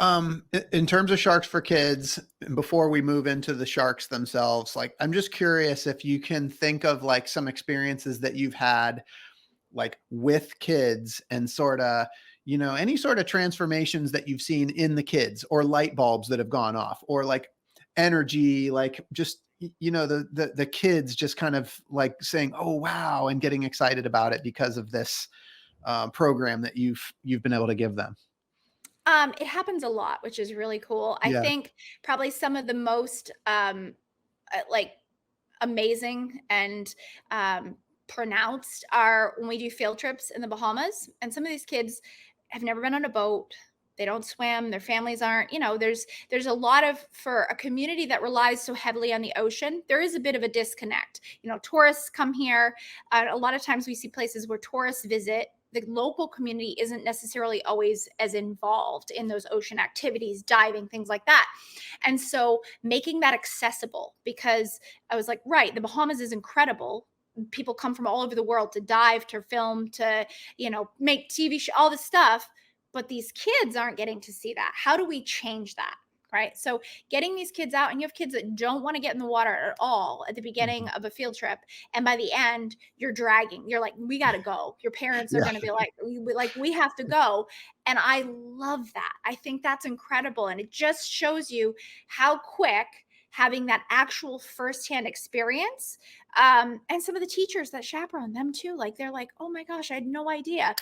in terms of sharks for kids, before we move into the sharks themselves, like I'm just curious if you can think of like some experiences that you've had like with kids and sort of, any sort of transformations that you've seen in the kids or light bulbs that have gone off or like energy, like just the kids just kind of like saying, "Oh wow," and getting excited about it because of this program that you've been able to give them. It happens a lot, which is really cool. I Yeah. think probably some of the most like amazing and um, pronounced are when we do field trips in the Bahamas. And some of these kids have never been on a boat. They don't swim. Their families aren't. There's a lot of for a community that relies so heavily on the ocean. There is a bit of a disconnect. Tourists come here. A lot of times we see places where tourists visit. The local community isn't necessarily always as involved in those ocean activities, diving, things like that. And so making that accessible, because I was like, right, the Bahamas is incredible. People come from all over the world to dive, to film, to, make TV show, all this stuff. But these kids aren't getting to see that. How do we change that? Right. So getting these kids out, and you have kids that don't want to get in the water at all at the beginning Mhm. of a field trip. And by the end, you're dragging. You're like, we got to go. Your parents are Yeah. going to be like, we have to go. And I love that. I think that's incredible. And it just shows you how quick having that actual firsthand experience, and some of the teachers that chaperone them too, like they're like, oh my gosh, I had no idea.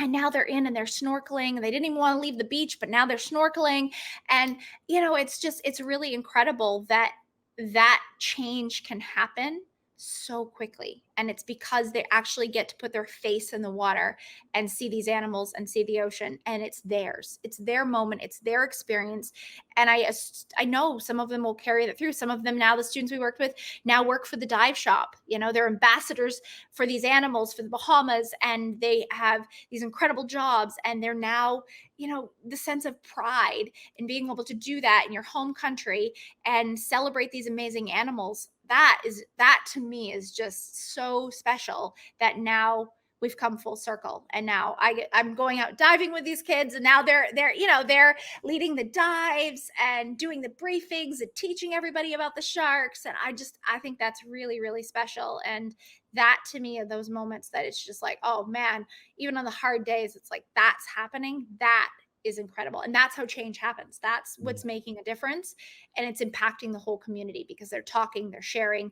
And now they're in and they're snorkeling. They didn't even want to leave the beach, but now they're snorkeling. And it's really incredible that that change can happen so quickly. And it's because they actually get to put their face in the water and see these animals and see the ocean, and it's theirs. It's their moment, it's their experience. And I know some of them will carry that through. Some of them, now the students we worked with, now work for the dive shop. They're ambassadors for these animals for the Bahamas, and they have these incredible jobs, and they're now, the sense of pride in being able to do that in your home country and celebrate these amazing animals. That to me is just so special, that now we've come full circle, and now I'm going out diving with these kids, and now they're leading the dives and doing the briefings and teaching everybody about the sharks. And I think that's really, really special. And that to me are those moments that it's just like, oh man, even on the hard days, it's like that's happening. That is incredible. And that's how change happens. That's what's making a difference. And it's impacting the whole community, because they're talking, they're sharing.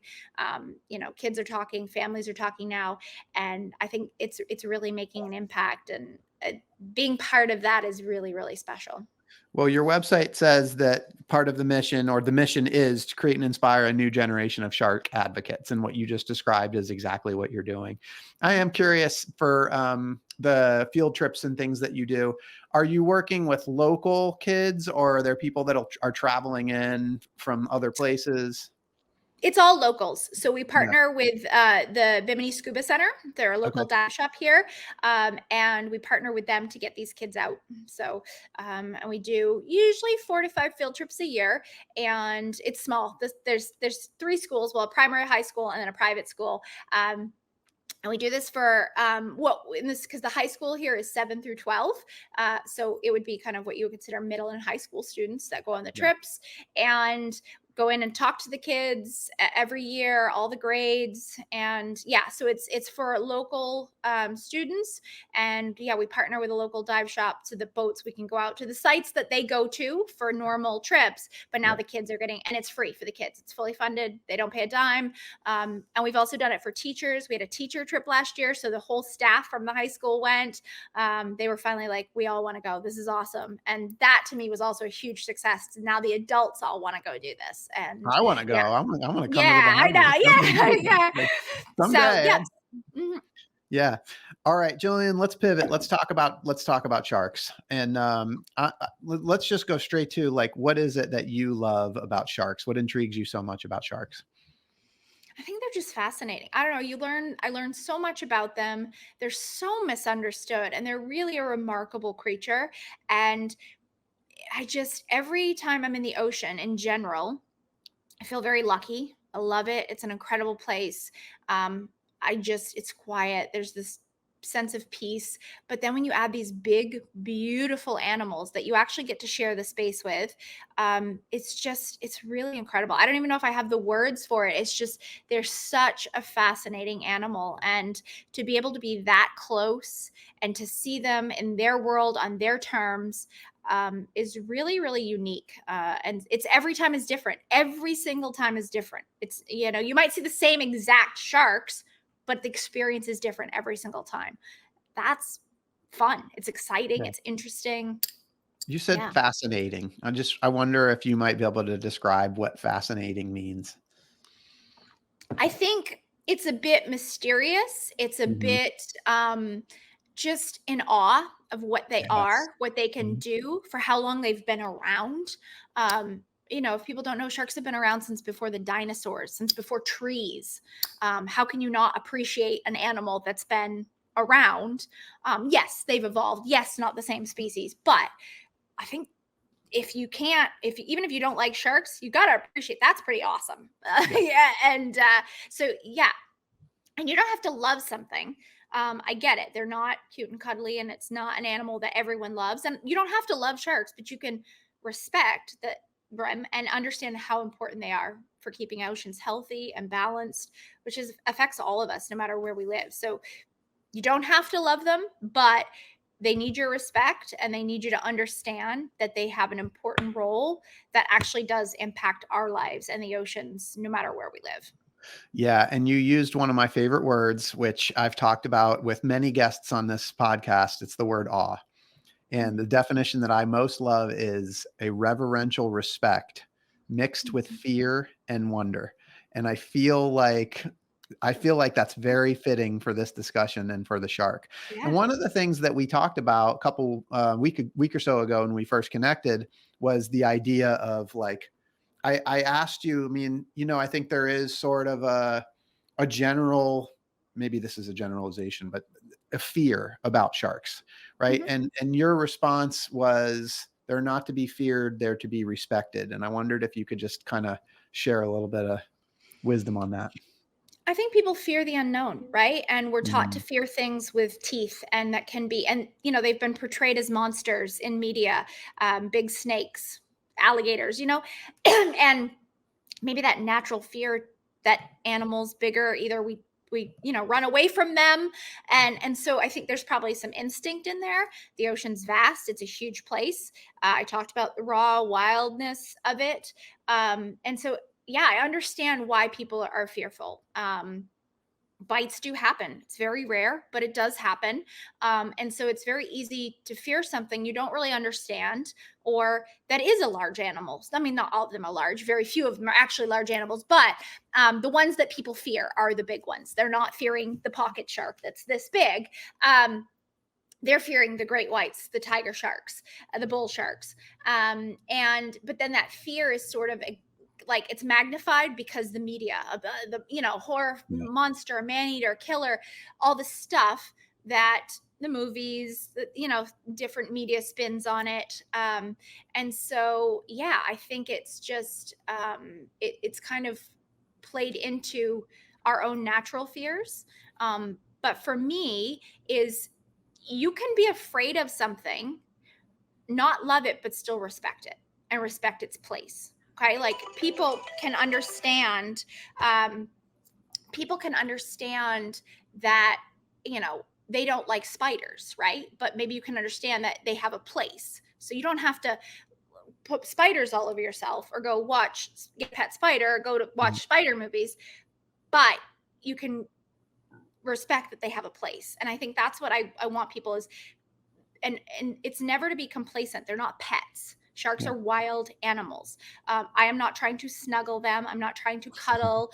Kids are talking, families are talking now. And I think it's really making an impact. And being part of that is really, really special. Well, your website says that part of the mission, or the mission, is to create and inspire a new generation of shark advocates. And what you just described is exactly what you're doing. I am curious for the field trips and things that you do. Are you working with local kids, or are there people that are traveling in from other places? It's all locals. So we Yeah. partner with the Bimini Scuba Center. They're a Okay. local dive shop here, and we partner with them to get these kids out. So, and we do usually 4 to 5 field trips a year, and it's small. There's 3 schools, well, a primary, high school, and then a private school. And we do this for in this, because the high school here is 7 through 12. So it would be kind of what you would consider middle and high school students that go on the Yeah. trips, and go in and talk to the kids every year, all the grades. And yeah, so it's for local students. And yeah, we partner with a local dive shop, so the boats, we can go out to the sites that they go to for normal trips, but now Yeah. the kids are getting, and it's free for the kids. It's fully funded. They don't pay a dime. And we've also done it for teachers. We had a teacher trip last year, so the whole staff from the high school went. They were finally like, we all want to go. This is awesome. And that to me was also a huge success. Now the adults all want to go do this. And I want to go. yeah, I'm going to come to the yeah, I Bahamas. know. Yeah, yeah. So Someday. yeah. Mhm. Yeah. All right, Jillian, let's pivot. Let's talk about sharks. And let's just go straight to, like, what is it that you love about sharks? What intrigues you so much about sharks? I think they're just fascinating. I don't know. I learned so much about them. They're so misunderstood, and they're really a remarkable creature. And every time I'm in the ocean in general, I feel very lucky. I love it. It's an incredible place. It's quiet. There's this sense of peace. But then when you add these big, beautiful animals that you actually get to share the space with, it's really incredible. I don't even know if I have the words for it. It's just, they're such a fascinating animal. And to be able to be that close and to see them in their world on their terms, is really, really unique. And it's every time is different. Every single time is different. It's, you might see the same exact sharks, but the experience is different every single time. That's fun. It's exciting. Yeah. It's interesting. You said Yeah. fascinating. I wonder if you might be able to describe what fascinating means. I think it's a bit mysterious. It's a Mhm. bit just in awe of what they Yes. are, what they can Mhm. do, for how long they've been around. If people don't know, sharks have been around since before the dinosaurs, since before trees. How can you not appreciate an animal that's been around? Yes, they've evolved. Yes, not the same species, but I think even if you don't like sharks, you got to appreciate that's pretty awesome. Yeah. Yeah. And so, yeah. And you don't have to love something. I get it. They're not cute and cuddly, and it's not an animal that everyone loves. And you don't have to love sharks, but you can respect them and understand how important they are for keeping oceans healthy and balanced, which affects all of us, no matter where we live. So you don't have to love them, but they need your respect, and they need you to understand that they have an important role that actually does impact our lives and the oceans, no matter where we live. Yeah, and you used one of my favorite words, which I've talked about with many guests on this podcast. It's the word awe. And the definition that I most love is a reverential respect mixed with fear and wonder. And I feel like that's very fitting for this discussion and for the shark. And Yeah. one of the things that we talked about a couple week or so ago when we first connected was the idea of like, I asked you, I mean, I think there is sort of a general, maybe this is a generalization, but a fear about sharks, right? Mhm. And your response was they're not to be feared, they're to be respected. And I wondered if you could just kind of share a little bit of wisdom on that. I think people fear the unknown, right? And we're taught to Mm, fear things with teeth, and that can be, and they've been portrayed as monsters in media, big snakes, alligators, and maybe that natural fear that animals bigger, either we run away from them, and so I think there's probably some instinct in there. The ocean's vast; it's a huge place. I talked about the raw wildness of it, and so yeah, I understand why people are fearful. Bites do happen. It's very rare, but it does happen. And so it's very easy to fear something you don't really understand, or that is a large animal. I mean, not all of them are large. Very few of them are actually large animals, but the ones that people fear are the big ones. They're not fearing the pocket shark that's this big. They're fearing the great whites, the tiger sharks, the bull sharks. But then that fear is sort of like it's magnified because the media, horror yeah. monster, man eater, killer, all the stuff that the movies, different media spins on it. And so, yeah, I think it's just, it's kind of played into our own natural fears. But for me, is you can be afraid of something, not love it, but still respect it and respect its place. Okay. Like um, people can understand that, they don't like spiders, right? But maybe you can understand that they have a place. So you don't have to put spiders all over yourself or get a pet spider, or go to Mhm. watch spider movies, but you can respect that they have a place. And I think that's what I want people is, and it's never to be complacent. They're not pets. Sharks Yeah. are wild animals. I am not trying to snuggle them. I'm not trying to cuddle,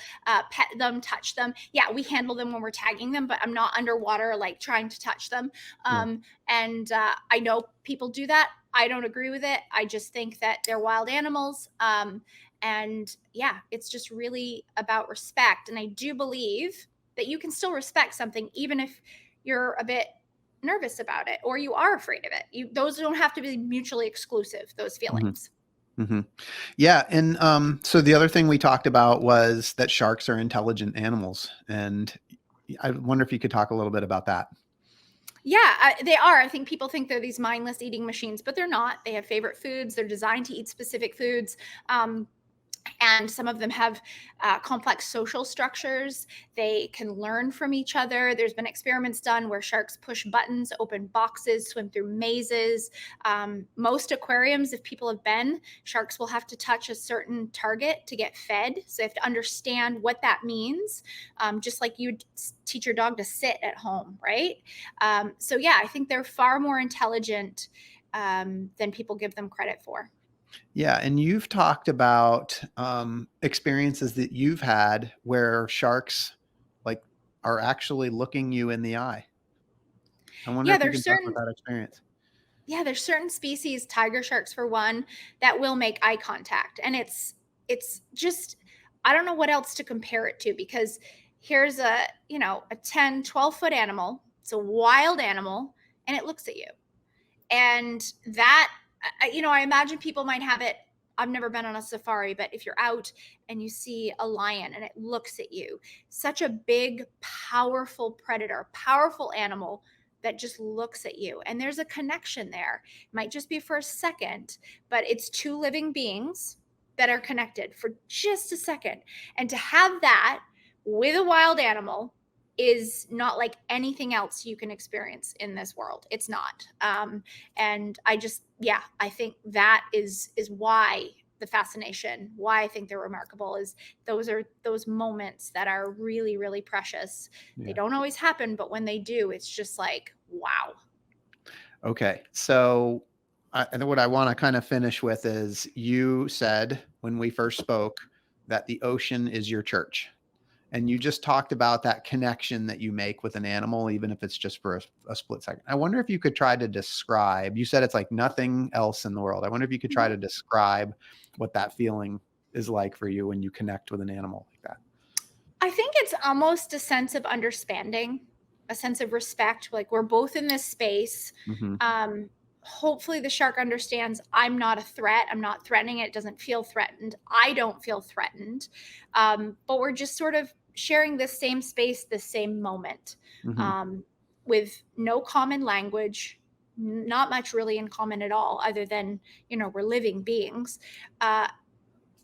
pet them, touch them. Yeah, we handle them when we're tagging them, but I'm not underwater like trying to touch them. Yeah. And I know people do that. I don't agree with it. I just think that they're wild animals. And yeah, it's just really about respect. And I do believe that you can still respect something even if you're a bit nervous about it or you are afraid of it. Those don't have to be mutually exclusive, those Mhm. feelings. Mhm. Yeah, and so the other thing we talked about was that sharks are intelligent animals, and I wonder if you could talk a little bit about that. Yeah, they are. I think people think they're these mindless eating machines, but they're not. They have favorite foods. They're designed to eat specific foods. And some of them have complex social structures. They can learn from each other. There's been experiments done where sharks push buttons, open boxes, swim through mazes. Most aquariums, if people have been, sharks will have to touch a certain target to get fed. So they have to understand what that means, just like you'd teach your dog to sit at home, right? So yeah, I think they're far more intelligent than people give them credit for. Yeah, and you've talked about experiences that you've had where sharks like are actually looking you in the eye. I wonder Yeah, if you there's can talk about certain that experience. Yeah, there's certain species, tiger sharks for one, that will make eye contact. And it's just I don't know what else to compare it to, because here's a 10, 12-foot animal. It's a wild animal and it looks at you. And that I imagine people might have it. I've never been on a safari, but if you're out and you see a lion and it looks at you, such a big, powerful predator, powerful animal that just looks at you, and there's a connection there. It might just be for a second, but it's two living beings that are connected for just a second. And to have that with a wild animal is not like anything else you can experience in this world. It's not. And I think that is why the fascination, why I think they're remarkable, is those are those moments that are really, really precious. They Yeah. don't always happen, but when they do, it's just like, wow. Okay. So and what I want to kind of finish with is you said when we first spoke that the ocean is your church. And you just talked about that connection that you make with an animal, even if it's just for a split second. I wonder if you could try to describe, you said it's like nothing else in the world. I wonder if you could try to describe what that feeling is like for you when you connect with an animal like that. I think it's almost a sense of understanding, a sense of respect. Like, we're both in this space. Hmm. Um, Hopefully, the shark understands I'm not a threat. I'm not threatening it. It doesn't feel threatened. I don't feel threatened. But we're just sort of sharing this same space, this same moment, Hmm. um, with no common language, not much really in common at all, other than, we're living beings. Uh,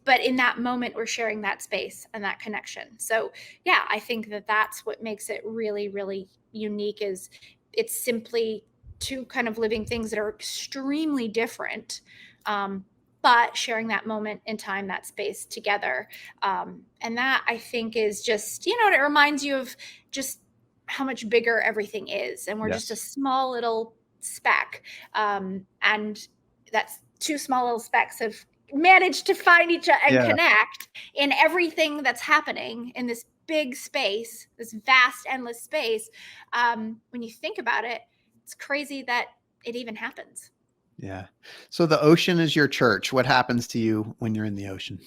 but in that moment, we're sharing that space and that connection. So yeah, I think that that's what makes it really, really unique, is it's simply two kind of living things that are extremely different, um, but sharing that moment in time, that space together. And that, I think, is just, it reminds you of just how much bigger everything is, and we're just a Yes. small little speck. And that's two small little specks have manage to find each other and Yeah. connect in everything that's happening in this big space, this vast, endless space. When you think about it, it's crazy that it even happens. Yeah. So the ocean is your church. What happens to you when you're in the ocean?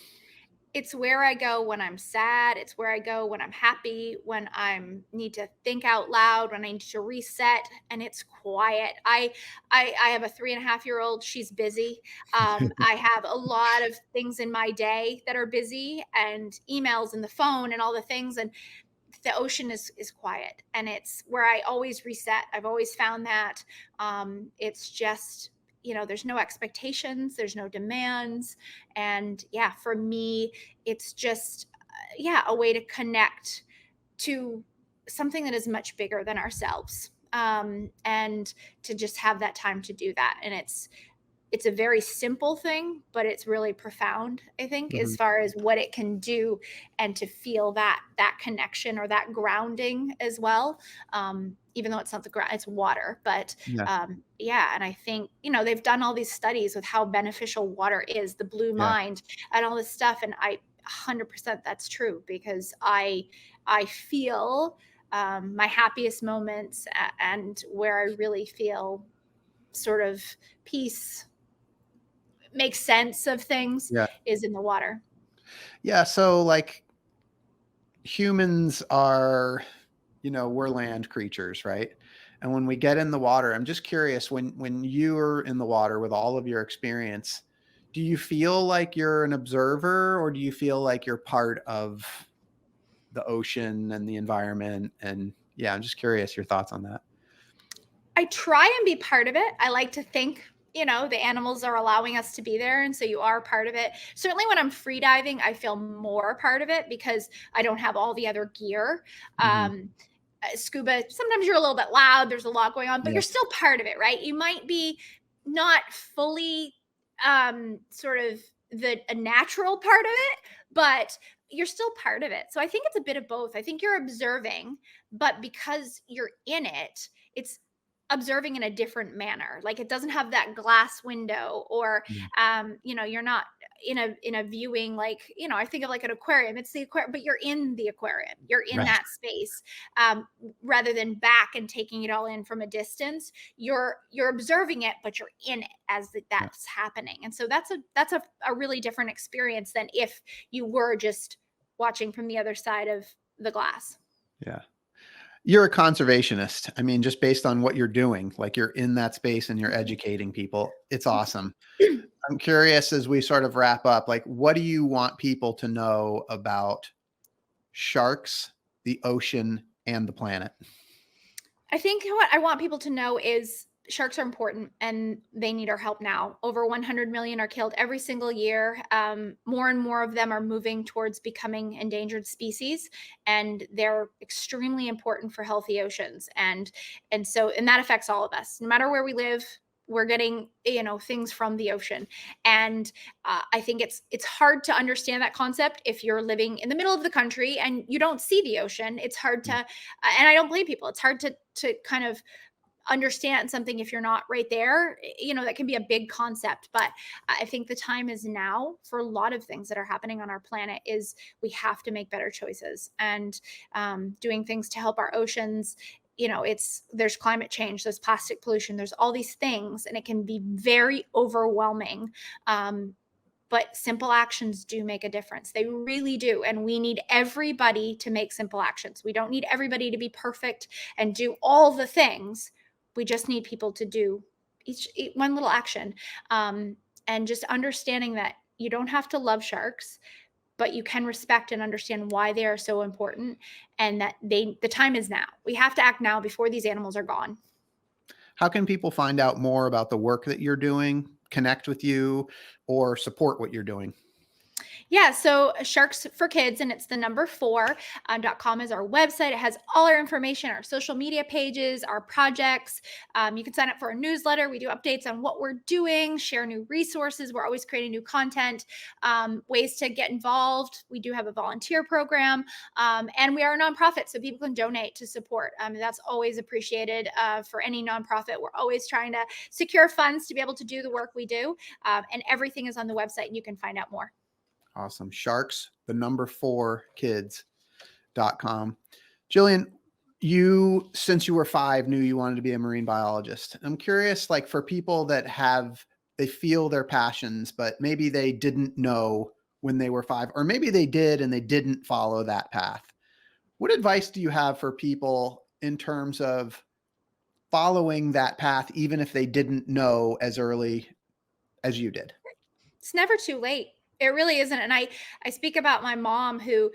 It's where I go when I'm sad. It's where I go when I'm happy, when I'm need to think out loud, when I need to reset, and it's quiet. I have a 3.5-year-old. She's busy. I have a lot of things in my day that are busy, and emails and the phone and all the things. And the ocean is quiet, and it's where I always reset. I've always found that. It's just, there's no expectations, there's no demands. And yeah, for me, it's just, a way to connect to something that is much bigger than ourselves. And to just have that time to do that. And it's a very simple thing, but it's really profound, I think, as Mhm. far as what it can do, and to feel that connection or that grounding as well. Even though it's not the ground, it's water. But Yeah. yeah, and I think, they've done all these studies with how beneficial water is, the blue Yeah. mind, and all this stuff. And I 100% that's true, because I feel my happiest moments, and where I really feel sort of peace, make sense of things, Yeah. is in the water. Yeah. So like humans are, we're land creatures, right? And when we get in the water, I'm just curious, when you're in the water with all of your experience, do you feel like you're an observer, or do you feel like you're part of the ocean and the environment? And yeah, I'm just curious your thoughts on that. I try and be part of it. I like to think, the animals are allowing us to be there. And so you are part of it. Certainly when I'm free diving, I feel more part of it because I don't have all the other gear. Scuba, sometimes you're a little bit loud. There's a lot going on, but you're still part of it, right? You might be not fully sort of a natural part of it, but you're still part of it. So I think it's a bit of both. I think you're observing, but because you're in it, it's observing in a different manner. Like it doesn't have that glass window, or you're not in a viewing, like, I think of like an aquarium. It's the aquarium, but you're in the aquarium. You're in that space, rather than back and taking it all in from a distance. You're observing it, but you're in it as that's happening. And so that's a really different experience than if you were just watching from the other side of the glass. Yeah. You're a conservationist. I mean, just based on what you're doing, like you're in that space and you're educating people. It's awesome. I'm curious, as we sort of wrap up, like, what do you want people to know about sharks, the ocean, and the planet? I think what I want people to know is sharks are important and they need our help now. Over 100 million are killed every single year. More and more of them are moving towards becoming endangered species, and they're extremely important for healthy oceans. And that affects all of us, no matter where we live. We're getting things from the ocean, and I think it's hard to understand that concept if you're living in the middle of the country and you don't see the ocean. It's hard to, and I don't blame people. It's hard to kind of understand something if you're not right there. That can be a big concept, but I think the time is now for a lot of things that are happening on our planet. Is we have to make better choices, and doing things to help our oceans. There's climate change, there's plastic pollution, there's all these things, and it can be very overwhelming. But simple actions do make a difference. They really do. And we need everybody to make simple actions. We don't need everybody to be perfect and do all the things. We just need people to do each one little action. And just understanding that you don't have to love sharks, but you can respect and understand why they are so important, and that the time is now. We have to act now before these animals are gone. How can people find out more about the work that you're doing, connect with you, or support what you're doing? Yeah, so Sharks for Kids, and it's the number 4.com is our website. It has all our information, our social media pages, our projects. You can sign up for a newsletter. We do updates on what we're doing, share new resources. We're always creating new content, ways to get involved. We do have a volunteer program, and we are a nonprofit, so people can donate to support. That's always appreciated for any nonprofit. We're always trying to secure funds to be able to do the work we do, and everything is on the website, and you can find out more. Awesome. Sharks, the number 4 kids.com. Jillian, you, since you were 5, knew you wanted to be a marine biologist. I'm curious, like, for people that they feel their passions, but maybe they didn't know when they were 5, or maybe they did and they didn't follow that path. What advice do you have for people in terms of following that path, even if they didn't know as early as you did? It's never too late. It really isn't. And I speak about my mom, who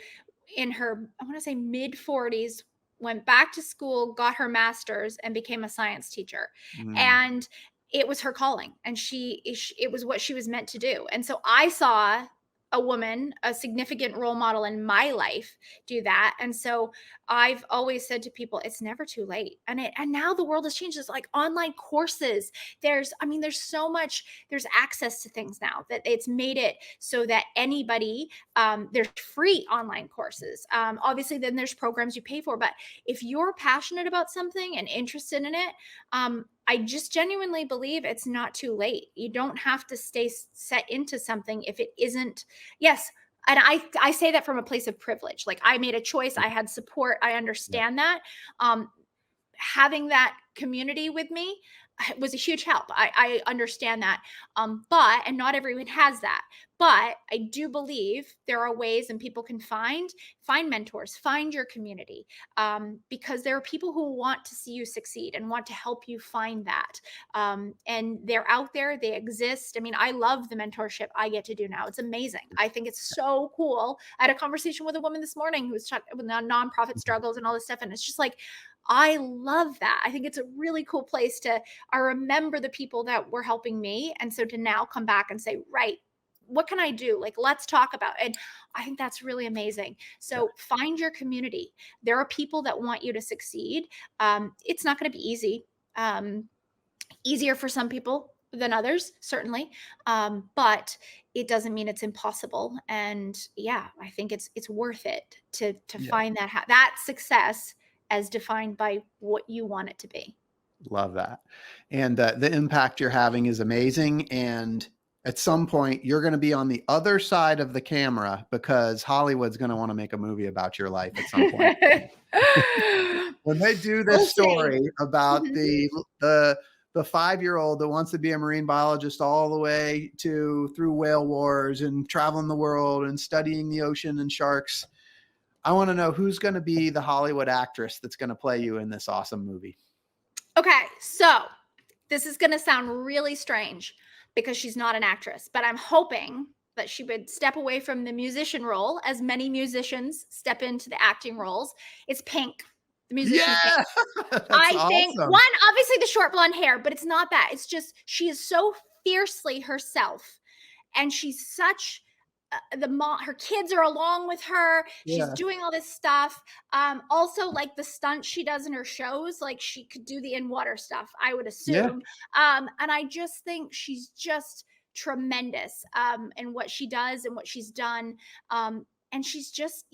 in her, I want to say mid 40s, went back to school, got her master's, and became a science teacher. And it was her calling, and it was what she was meant to do. And so I saw a woman, a significant role model in my life, do that. And so I've always said to people, it's never too late. And now the world has changed. It's like online courses. There's so much, there's access to things now that it's made it so that anybody, there's free online courses. Obviously then there's programs you pay for, but if you're passionate about something and interested in it, I just genuinely believe it's not too late. You don't have to stay set into something if it isn't. Yes. And I say that from a place of privilege. Like, I made a choice. I had support. I understand that. Having that community with me was a huge help. I understand that. And not everyone has that. But I do believe there are ways, and people can find mentors, find your community, because there are people who want to see you succeed and want to help you find that. And they're out there, they exist. I mean, I love the mentorship I get to do now. It's amazing. I think it's so cool. I had a conversation with a woman this morning who was talking with nonprofit struggles and all this stuff. And it's just like, I love that. I think it's a really cool place I remember the people that were helping me. And so to now come back and say, right, what can I do? Like, let's talk about it. And I think that's really amazing. So find your community. There are people that want you to succeed. It's not going to be easy. Easier for some people than others, certainly. But it doesn't mean it's impossible. And yeah, I think it's worth it to find that success as defined by what you want it to be. Love that. And the impact you're having is amazing. And at some point, you're going to be on the other side of the camera because Hollywood's going to want to make a movie about your life at some point. When they do this story about the 5-year-old that wants to be a marine biologist all the way through whale wars and traveling the world and studying the ocean and sharks, I want to know who's going to be the Hollywood actress that's going to play you in this awesome movie. Okay, so this is going to sound really strange because she's not an actress, but I'm hoping that she would step away from the musician role, as many musicians step into the acting roles. It's Pink, the musician. Yeah, Pink. I think awesome. One, obviously the short blonde hair, but it's not that. It's just she is so fiercely herself, and she's such her kids are along with her. She's doing all this stuff. Also, like the stunts she does in her shows, like she could do the in-water stuff, I would assume. And I just think she's just tremendous in what she does and what she's done. And she's just,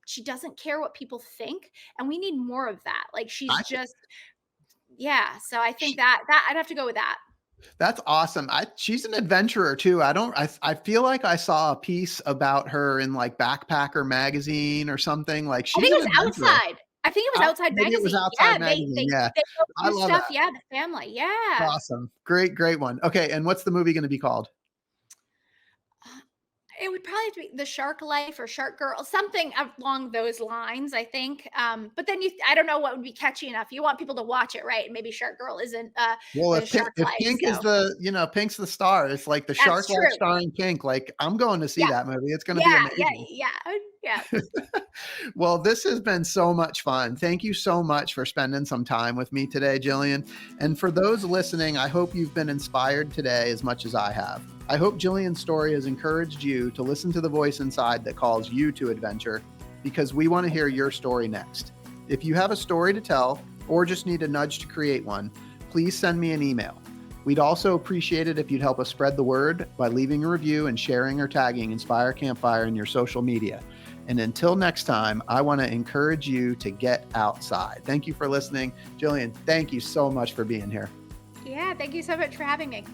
she doesn't care what people think. And we need more of that. Like she's so I think that I'd have to go with that. That's awesome. She's an adventurer too. I feel like I saw a piece about her in like Backpacker magazine or something. Like I think it was Outside. I think it was Outside magazine. It was Outside magazine. They I love stuff. That. Yeah, the family. Yeah. Awesome. Great one. Okay, and what's the movie going to be called? It would probably be The Shark Life or Shark Girl, something along those lines, I think. But then I don't know what would be catchy enough. You want people to watch it, right? Maybe Shark Girl isn't if Pink is Pink's the star. It's like the Shark Life starring Pink. Like I'm going to see that movie. It's going to be amazing. Yeah. Well, this has been so much fun. Thank you so much for spending some time with me today, Jillian. And for those listening, I hope you've been inspired today as much as I have. I hope Jillian's story has encouraged you to listen to the voice inside that calls you to adventure, because we want to hear your story next. If you have a story to tell or just need a nudge to create one, please send me an email. We'd also appreciate it if you'd help us spread the word by leaving a review and sharing or tagging Inspire Campfire in your social media. And until next time, I want to encourage you to get outside. Thank you for listening. Jillian, thank you so much for being here. Yeah, thank you so much for having me.